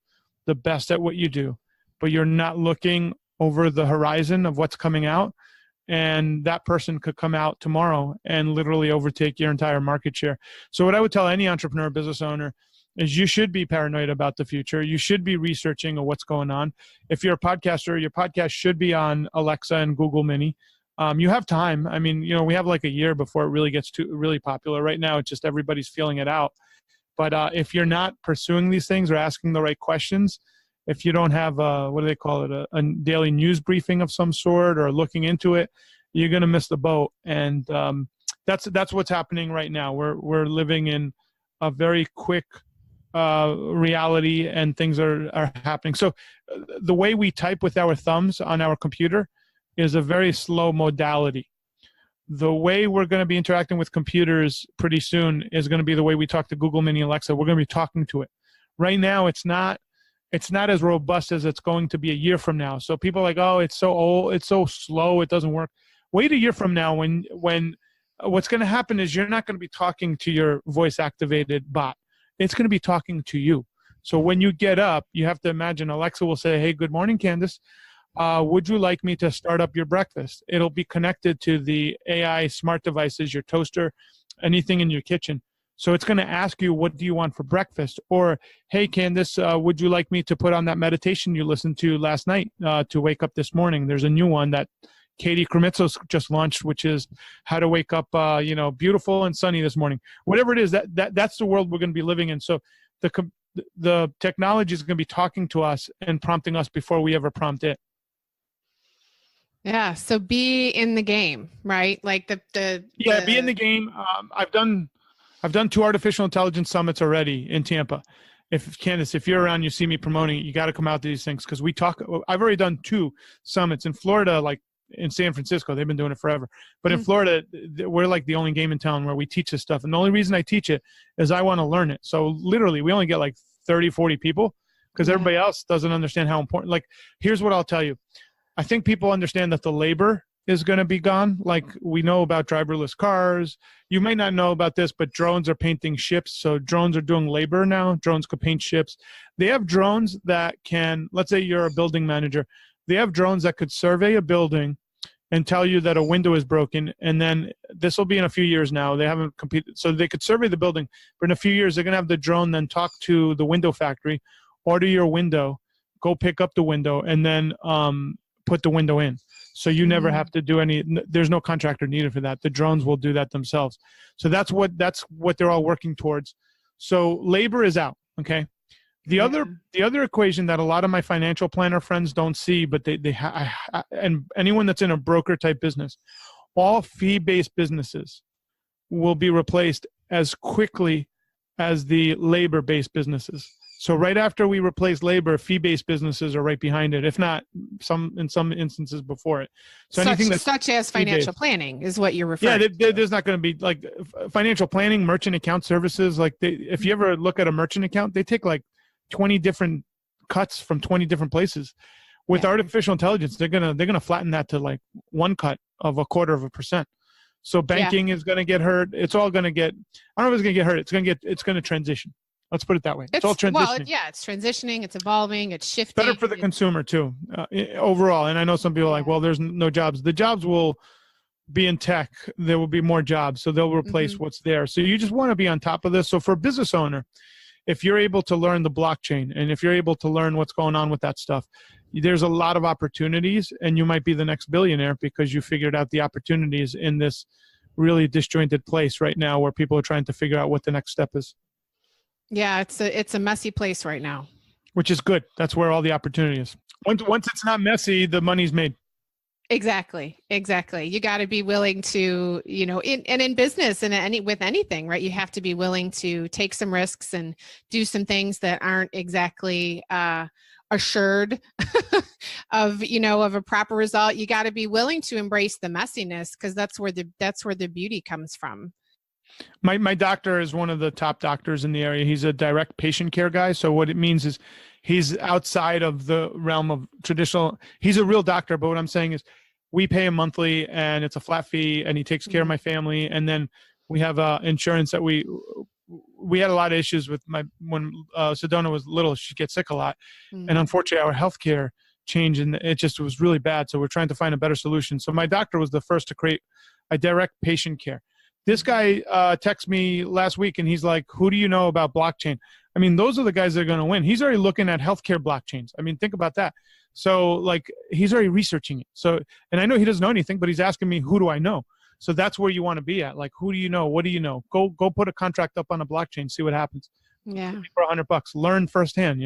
the best at what you do, but you're not looking over the horizon of what's coming out. And that person could come out tomorrow and literally overtake your entire market share. So what I would tell any entrepreneur, business owner, is you should be paranoid about the future. You should be researching what's going on. If you're a podcaster, your podcast should be on Alexa and Google Mini. You have time. I mean, we have like a year before it really gets really popular. Right now, it's just everybody's feeling it out. But if you're not pursuing these things or asking the right questions, if you don't have what do they call it, a daily news briefing of some sort or looking into it, you're going to miss the boat. And that's what's happening right now. We're living in a very quick reality, and things are happening. So the way we type with our thumbs on our computer is a very slow modality. The way we're going to be interacting with computers pretty soon is going to be the way we talk to Google Mini Alexa. We're going to be talking to it. Right now, it's not as robust as it's going to be a year from now. So people are like, oh, it's so old, it's so slow, it doesn't work. Wait a year from now when what's going to happen is you're not going to be talking to your voice-activated bot. It's going to be talking to you. So when you get up, you have to imagine Alexa will say, hey, good morning, Candice. Would you like me to start up your breakfast? It'll be connected to the AI smart devices, your toaster, anything in your kitchen. So it's going to ask you, what do you want for breakfast? Or, hey, Candice, would you like me to put on that meditation you listened to last night to wake up this morning? There's a new one that Chris Krimitsos just launched, which is how to wake up, beautiful and sunny this morning. Whatever it is, that's the world we're going to be living in. So the technology is going to be talking to us and prompting us before we ever prompt it. Yeah. So be in the game, right? Like be in the game. I've done 2 artificial intelligence summits already in Tampa. Candice, if you're around, you see me promoting it, you got to come out to these things, because I've already done 2 summits in Florida, like in San Francisco. They've been doing it forever. But in Florida, we're like the only game in town where we teach this stuff. And the only reason I teach it is I want to learn it. So literally, we only get like 30, 40 people, because everybody else doesn't understand how important. Like, here's what I'll tell you. I think people understand that the labor is going to be gone. Like, we know about driverless cars. You may not know about this, but drones are painting ships. So drones are doing labor now. Drones could paint ships. They have drones that can, let's say you're a building manager. They have drones that could survey a building and tell you that a window is broken. And then this will be in a few years now. They haven't competed. So they could survey the building, but in a few years, they're going to have the drone then talk to the window factory, order your window, go pick up the window, and then put the window in. So you never have to do there's no contractor needed for that. The drones will do that themselves. So that's what they're all working towards. So labor is out. Okay. The other equation that a lot of my financial planner friends don't see, but and anyone that's in a broker type business, all fee-based businesses will be replaced as quickly as the labor-based businesses. So right after we replace labor, fee-based businesses are right behind it, if not in some instances before it. So such as financial planning is what you're referring to. There's not going to be like financial planning, merchant account services. Like if you ever look at a merchant account, they take like 20 different cuts from 20 different places. With artificial intelligence, they're gonna flatten that to like 1 cut of 1/4%. So banking is gonna get hurt. It's all gonna get. I don't know if it's gonna get hurt. It's gonna transition. Let's put it that way. It's all transitioning. Well, it's transitioning. It's evolving. It's shifting. Better for the consumer too, overall. And I know some people are like, well, there's no jobs. The jobs will be in tech. There will be more jobs, so they'll replace what's there. So you just want to be on top of this. So for a business owner, if you're able to learn the blockchain and if you're able to learn what's going on with that stuff, there's a lot of opportunities, and you might be the next billionaire because you figured out the opportunities in this really disjointed place right now where people are trying to figure out what the next step is. Yeah, it's a messy place right now. Which is good. That's where all the opportunity is. Once it's not messy, the money's made. Exactly. You got to be willing to, in business and with anything, right? You have to be willing to take some risks and do some things that aren't exactly assured of a proper result. You got to be willing to embrace the messiness, because that's where the beauty comes from. My doctor is one of the top doctors in the area. He's a direct patient care guy. So what it means is he's outside of the realm of traditional. He's a real doctor, but what I'm saying is we pay him monthly and it's a flat fee, and he takes care of my family. And then we have insurance that we had a lot of issues with when Sedona was little. She gets sick a lot. And unfortunately our healthcare changed and it just was really bad. So we're trying to find a better solution. So my doctor was the first to create a direct patient care. This guy texted me last week and he's like, who do you know about blockchain? I mean, those are the guys that are going to win. He's already looking at healthcare blockchains. I mean, think about that. So like he's already researching it. So, and I know he doesn't know anything, but he's asking me, who do I know? So that's where you want to be at. Like, who do you know? What do you know? Go put a contract up on a blockchain, see what happens. Yeah. For $100, learn firsthand,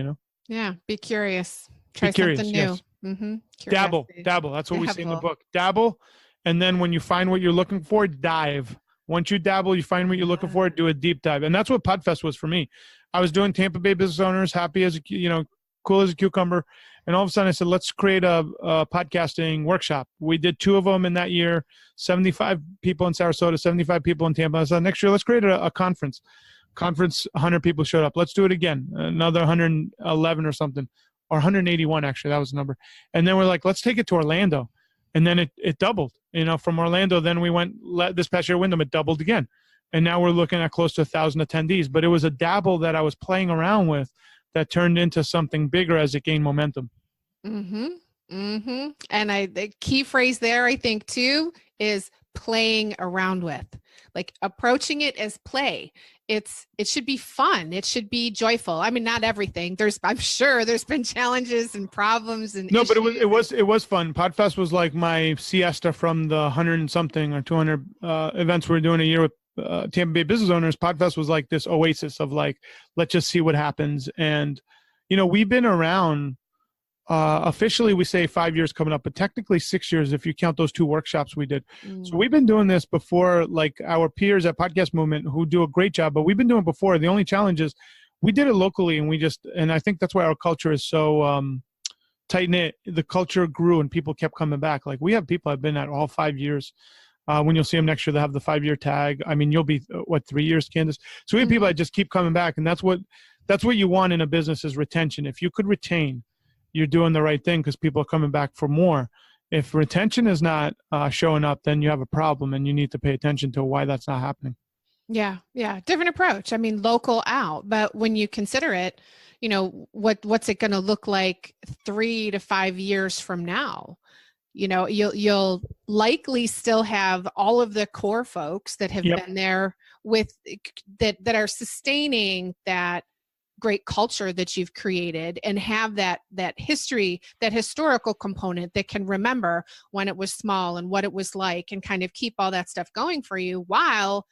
Yeah. Be curious. Try something new. Yes. Dabble. That's what we see in the book. Dabble. And then when you find what you're looking for, dive. Once you dabble, you find what you're looking for, do a deep dive. And that's what Podfest was for me. I was doing Tampa Bay Business Owners, happy as cool as a cucumber. And all of a sudden I said, let's create a podcasting workshop. We did 2 of them in that year, 75 people in Sarasota, 75 people in Tampa. I said, next year, let's create a conference. 100 people showed up. Let's do it again. Another 111 or something, or 181 actually, that was the number. And then we're like, let's take it to Orlando. And then it doubled, from Orlando. Then we went this past year, Wyndham, it doubled again. And now we're looking at close to 1,000 attendees. But it was a dabble that I was playing around with that turned into something bigger as it gained momentum. And the key phrase there, I think, too, is playing around with, like approaching it as play. It should be fun. It should be joyful. I mean, not everything. I'm sure there's been challenges and problems and issues. But it was fun. Podfest was like my siesta from the 100 and something or 200 events we were doing a year with Tampa Bay Business Owners, Podfest was like this oasis of like, let's just see what happens. And, we've been around, officially we say 5 years coming up, but technically 6 years if you count those 2 workshops we did. So we've been doing this before, like our peers at Podcast Movement who do a great job, but we've been doing it before. The only challenge is we did it locally, and I think that's why our culture is so tight knit. The culture grew and people kept coming back. Like we have people I've been at all 5 years. When you'll see them next year, they have the 5-year tag. I mean, you'll be 3 years, Candice. So we have people that just keep coming back, and that's what you want in a business is retention. If you could retain, you're doing the right thing because people are coming back for more. If retention is not showing up, then you have a problem, and you need to pay attention to why that's not happening. Yeah. Different approach. I mean, local out, but when you consider it, what's it going to look like 3 to 5 years from now? You'll likely still have all of the core folks that have been there with that are sustaining that great culture that you've created and have that history, that historical component that can remember when it was small and what it was like and kind of keep all that stuff going for you while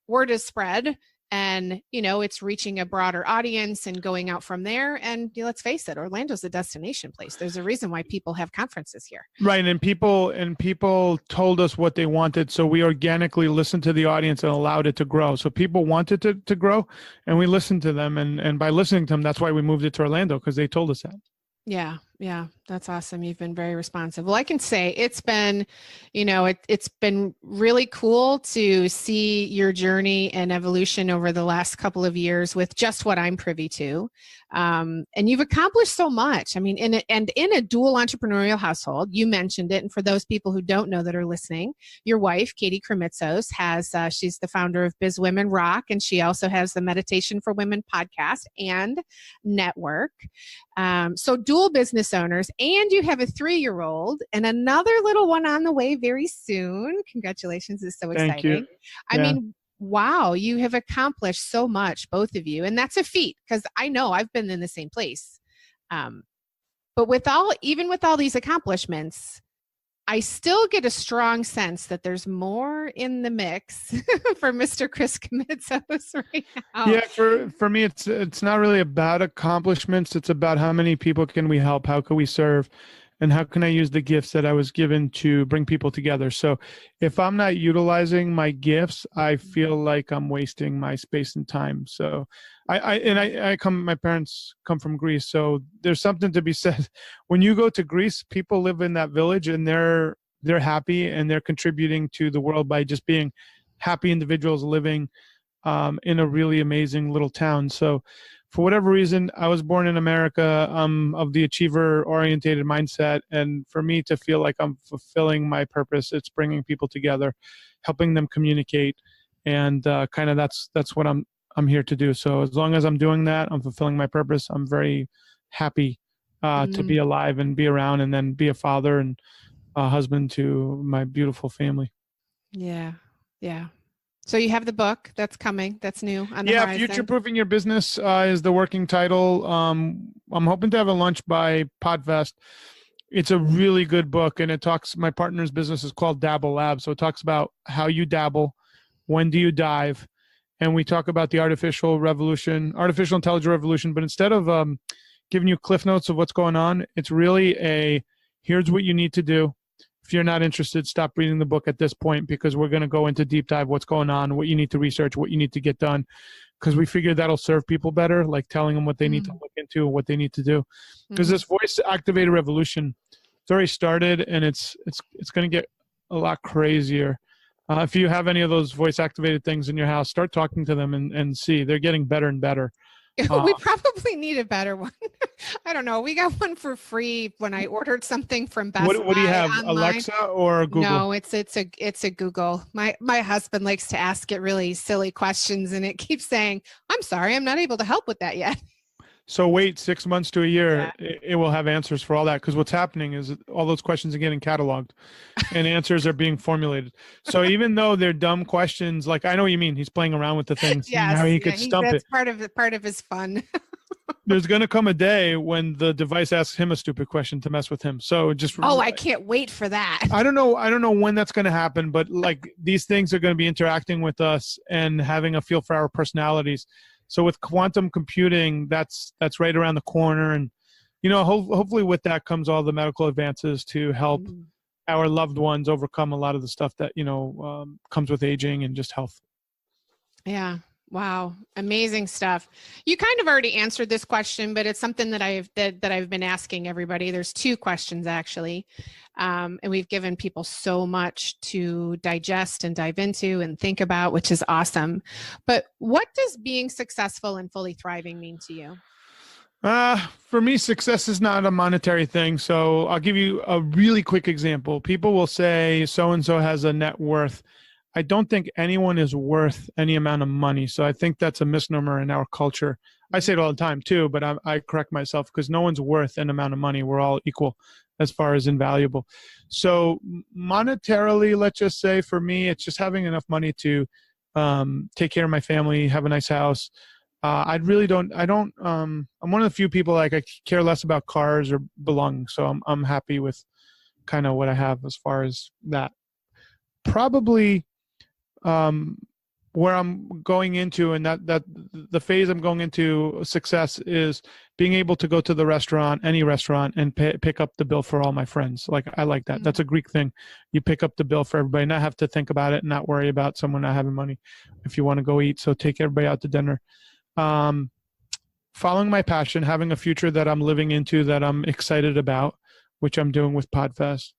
word is spread and, it's reaching a broader audience and going out from there. And let's face it, Orlando's a destination place. There's a reason why people have conferences here. Right. And people told us what they wanted. So we organically listened to the audience and allowed it to grow. So people wanted to grow and we listened to them. And by listening to them, that's why we moved it to Orlando, because they told us that. Yeah. That's awesome. You've been very responsive. Well, I can say it's been, it's been really cool to see your journey and evolution over the last couple of years with just what I'm privy to. And you've accomplished so much. I mean, in a dual entrepreneurial household, you mentioned it. And for those people who don't know that are listening, your wife, Katie Krimitsos, she's the founder of Biz Women Rock. And she also has the Meditation for Women podcast and network. So dual business owners, and you have a 3-year-old and another little one on the way very soon. Congratulations. It's so exciting. Thank you. I mean, wow, you have accomplished so much, both of you. And that's a feat because I know I've been in the same place. But even with all these accomplishments, I still get a strong sense that there's more in the mix for Mr. Chris Krimitsos right now. Yeah, for me, it's not really about accomplishments. It's about how many people can we help? How can we serve? And how can I use the gifts that I was given to bring people together? So if I'm not utilizing my gifts, I feel like I'm wasting my space and time. So my parents come from Greece. So there's something to be said. When you go to Greece, people live in that village and they're happy and they're contributing to the world by just being happy individuals living in a really amazing little town. So for whatever reason, I was born in America, of the achiever-orientated mindset. And for me to feel like I'm fulfilling my purpose, it's bringing people together, helping them communicate. And kind of that's what I'm here to do. So as long as I'm doing that, I'm fulfilling my purpose. I'm very happy to be alive and be around and then be a father and a husband to my beautiful family. Yeah. So you have the book that's coming. That's new on the horizon. Future Proofing Your Business is the working title. I'm hoping to have a launch by Podfest. It's a really good book, and my partner's business is called Dabble Lab. So it talks about how you dabble, when do you dive, and we talk about the artificial intelligence revolution. But instead of giving you cliff notes of what's going on, it's really here's what you need to do. If you're not interested, stop reading the book at this point, because we're going to go into deep dive what's going on, what you need to research, what you need to get done, because we figure that'll serve people better, like telling them what they need to look into, what they need to do. Because this voice-activated revolution, it's already started, and it's going to get a lot crazier. If you have any of those voice-activated things in your house, start talking to them and see. They're getting better and better. We probably need a better one. I don't know. We got one for free when I ordered something from Best Buy. What do you have, online. Alexa or Google? No, it's a Google. My husband likes to ask it really silly questions, and it keeps saying, "I'm sorry, I'm not able to help with that yet." So wait 6 months to a year, it will have answers for all that. Because what's happening is all those questions are getting cataloged and answers are being formulated. So even though they're dumb questions, like I know what you mean, he's playing around with the things. Yes, how he could stump it. That's part of his fun. there's going to come a day when the device asks him a stupid question to mess with him. So just, Oh, I can't wait for that. I don't know when that's going to happen, but like these things are going to be interacting with us and having a feel for our personalities. So with quantum computing, that's right around the corner. And, hopefully with that comes all the medical advances to help our loved ones overcome a lot of the stuff that, comes with aging and just health. Yeah. Wow. Amazing stuff. You kind of already answered this question, but it's something that I've been asking everybody. There's two questions actually. And we've given people so much to digest and dive into and think about, which is awesome. But what does being successful and fully thriving mean to you? For me, success is not a monetary thing. So I'll give you a really quick example. People will say so-and-so has a net worth. I don't think anyone is worth any amount of money. So I think that's a misnomer in our culture. I say it all the time too, but I correct myself because no one's worth an amount of money. We're all equal as far as invaluable. So monetarily, let's just say for me, it's just having enough money to take care of my family, have a nice house. I'm one of the few people I care less about cars or belongings. So I'm happy with kind of what I have as far as that. Probably where I'm going into and that the phase I'm going into success is being able to go to the restaurant, any restaurant, and pick up the bill for all my friends. Like I like that. That's a Greek thing. You pick up the bill for everybody, not have to think about it, not worry about someone not having money if you want to go eat. So take everybody out to dinner. Following my passion, having a future that I'm living into that I'm excited about, which I'm doing with Podfest,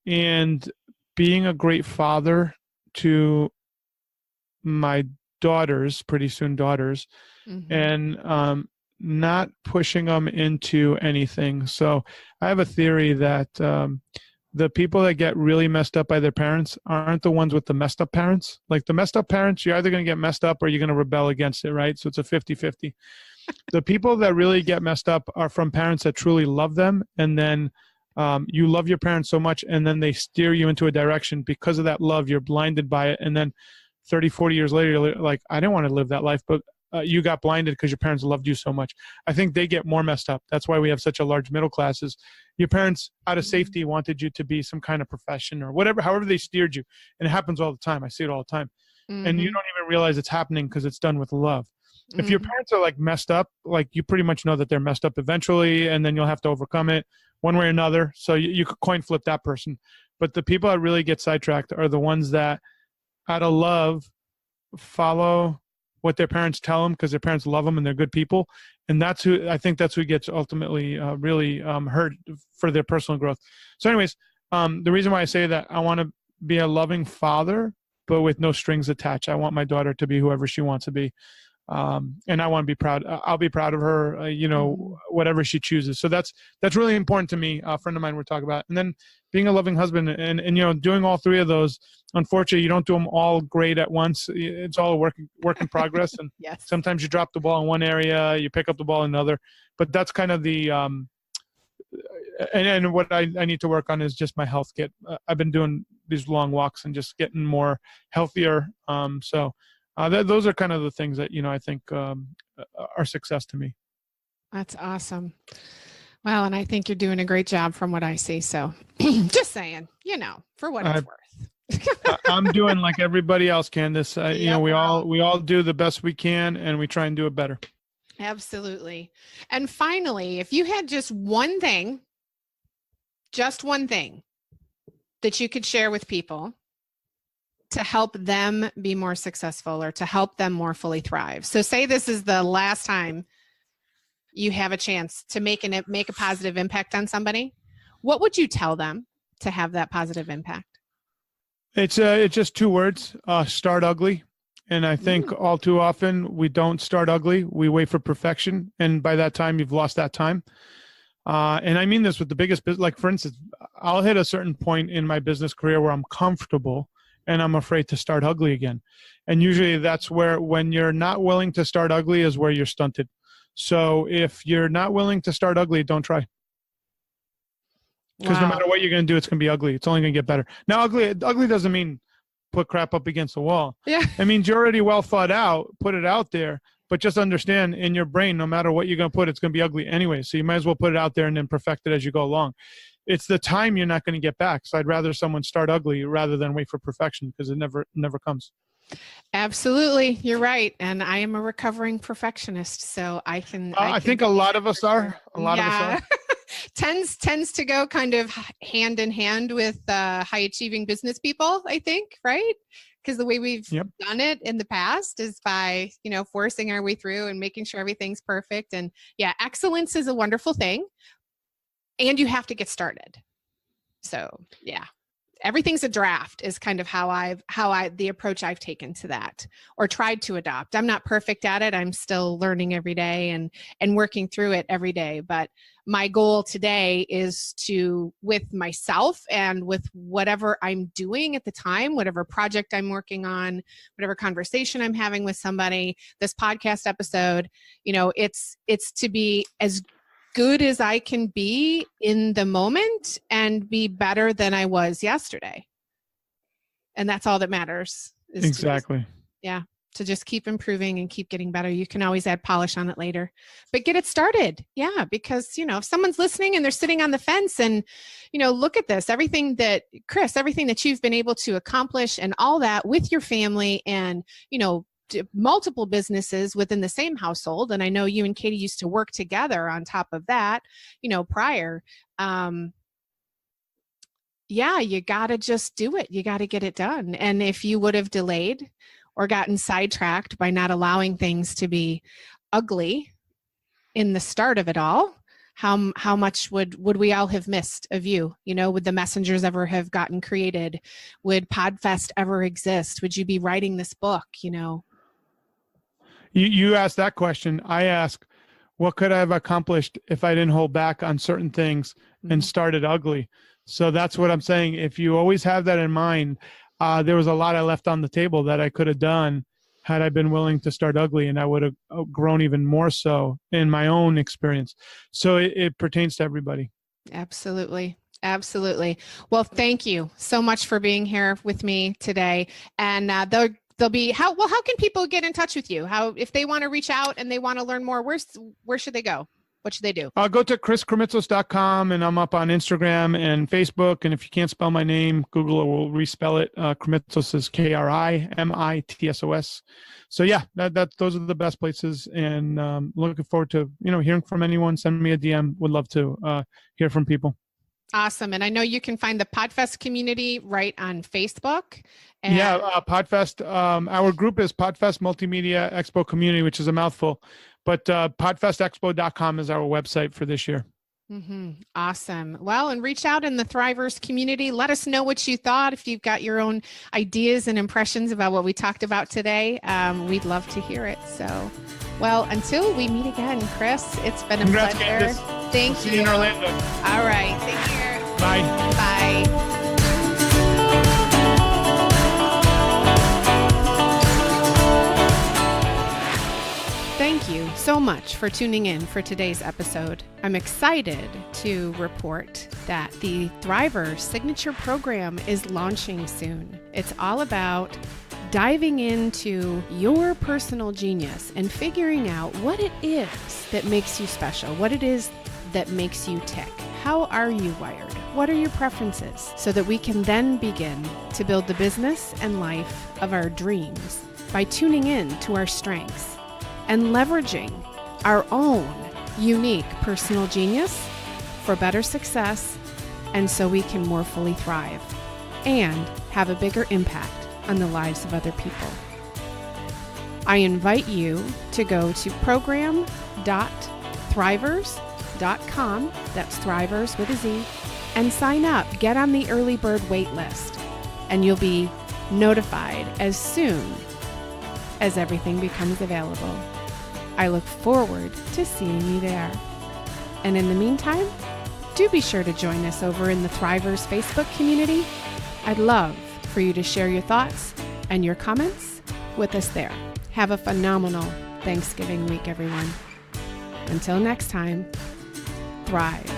and being a great father to my daughters, pretty soon daughters, and not pushing them into anything. So I have a theory that the people that get really messed up by their parents aren't the ones with the messed up parents. Like the messed up parents, you're either going to get messed up or you're going to rebel against it, right? So it's a 50-50. The people that really get messed up are from parents that truly love them, and then you love your parents so much, and then they steer you into a direction because of that love. You're blinded by it, and then 30, 40 years later, you're like, I didn't want to live that life, but you got blinded because your parents loved you so much. I think they get more messed up. That's why we have such a large middle classes. Your parents, out of safety, wanted you to be some kind of profession or whatever, however they steered you. And it happens all the time. I see it all the time. And you don't even realize it's happening because it's done with love. If your parents are like messed up, like you pretty much know that they're messed up eventually, and then you'll have to overcome it one way or another. So you could coin flip that person. But the people that really get sidetracked are the ones that out of love follow what their parents tell them because their parents love them and they're good people. And that's who gets ultimately really hurt for their personal growth. So anyways, the reason why I say that, I want to be a loving father, but with no strings attached. I want my daughter to be whoever she wants to be. And I want to be proud. I'll be proud of her, whatever she chooses. So that's really important to me. A friend of mine would talk about, and then being a loving husband and doing all three of those. Unfortunately, you don't do them all great at once. It's all a work in progress. And yes. Sometimes you drop the ball in one area, you pick up the ball in another, but that's kind of the, and what I need to work on is just my health. I've been doing these long walks and just getting more healthier. Those are kind of the things that, I think are success to me. That's awesome. Well, and I think you're doing a great job from what I see. So just saying, for what it's worth. I'm doing like everybody else, Candice. We all do the best we can, and we try and do it better. Absolutely. And finally, if you had just one thing that you could share with people to help them be more successful or to help them more fully thrive. So say this is the last time you have a chance to make a positive impact on somebody. What would you tell them to have that positive impact? It's just two words, start ugly. And I think all too often we don't start ugly. We wait for perfection. And by that time, you've lost that time. And I mean this with the biggest business. Like, for instance, I'll hit a certain point in my business career where I'm comfortable and I'm afraid to start ugly again. And usually that's where, when you're not willing to start ugly, is where you're stunted. So if you're not willing to start ugly, don't try. Because no matter what you're going to do, it's going to be ugly. It's only going to get better. Now, ugly doesn't mean put crap up against the wall. Yeah. It means you're already well thought out, put it out there, But just understand, in your brain, no matter what you're going to put, it's going to be ugly anyway. So you might as well put it out there and then perfect it as you go along. It's the time you're not going to get back. So I'd rather someone start ugly rather than wait for perfection, because it never comes. Absolutely. You're right. And I am a recovering perfectionist. So I think a lot of us are. A lot of us are. tends to go kind of hand in hand with high achieving business people, I think, right? Because the way we've done it in the past is by, forcing our way through and making sure everything's perfect. And excellence is a wonderful thing. And you have to get started. So everything's a draft is kind of the approach I've taken to that, or tried to adopt. I'm not perfect at it. I'm still learning every day and working through it every day. But my goal today is to, with myself and with whatever I'm doing at the time, whatever project I'm working on, whatever conversation I'm having with somebody, this podcast episode, it's to be as good as I can be in the moment and be better than I was yesterday. And that's all that matters. Exactly. To just keep improving and keep getting better. You can always add polish on it later, but get it started. Because, if someone's listening and they're sitting on the fence and, look at this, everything that you've been able to accomplish and all that with your family and, multiple businesses within the same household. And I know you and Katie used to work together on top of that, prior. You got to just do it. You got to get it done. And if you would have delayed or gotten sidetracked by not allowing things to be ugly in the start of it all, how much would we all have missed of you? Would the messengers ever have gotten created? Would Podfest ever exist? Would you be writing this book? You asked that question. I ask, what could I have accomplished if I didn't hold back on certain things and started ugly? So that's what I'm saying. If you always have that in mind, there was a lot I left on the table that I could have done had I been willing to start ugly, and I would have grown even more so in my own experience. So it pertains to everybody. Absolutely. Absolutely. Well, thank you so much for being here with me today. And there'll be how can people get in touch with you? If they want to reach out and they want to learn more, where should they go? What should they do? Go to chriskrimitsos.com, and I'm up on Instagram and Facebook. And if you can't spell my name, Google it will respell it. Krimitsos is Krimitsos. So those are the best places. And looking forward to hearing from anyone. Send me a DM. Would love to hear from people. Awesome. And I know you can find the Podfest community right on Facebook. Podfest. Our group is Podfest Multimedia Expo Community, which is a mouthful. But podfestexpo.com is our website for this year. Awesome. Well, and reach out in the Thrivers community. Let us know what you thought. If you've got your own ideas and impressions about what we talked about today, we'd love to hear it. So, well, until we meet again, Chris, it's been a pleasure. Candice. Thank you. See you in Orlando. All right. Take care. Bye. Bye. Thank you so much for tuning in for today's episode. I'm excited to report that the Thrivers signature program is launching soon. It's all about diving into your personal genius and figuring out what it is that makes you special, what it is that makes you tick. How are you wired? What are your preferences? So that we can then begin to build the business and life of our dreams by tuning in to our strengths and leveraging our own unique personal genius for better success, and so we can more fully thrive and have a bigger impact on the lives of other people. I invite you to go to program.thrivers.com, that's Thrivers with a Z, and sign up. Get on the early bird wait list, and you'll be notified as soon as everything becomes available. I look forward to seeing you there. And in the meantime, do be sure to join us over in the Thrivers Facebook community. I'd love for you to share your thoughts and your comments with us there. Have a phenomenal Thanksgiving week, everyone. Until next time, thrive.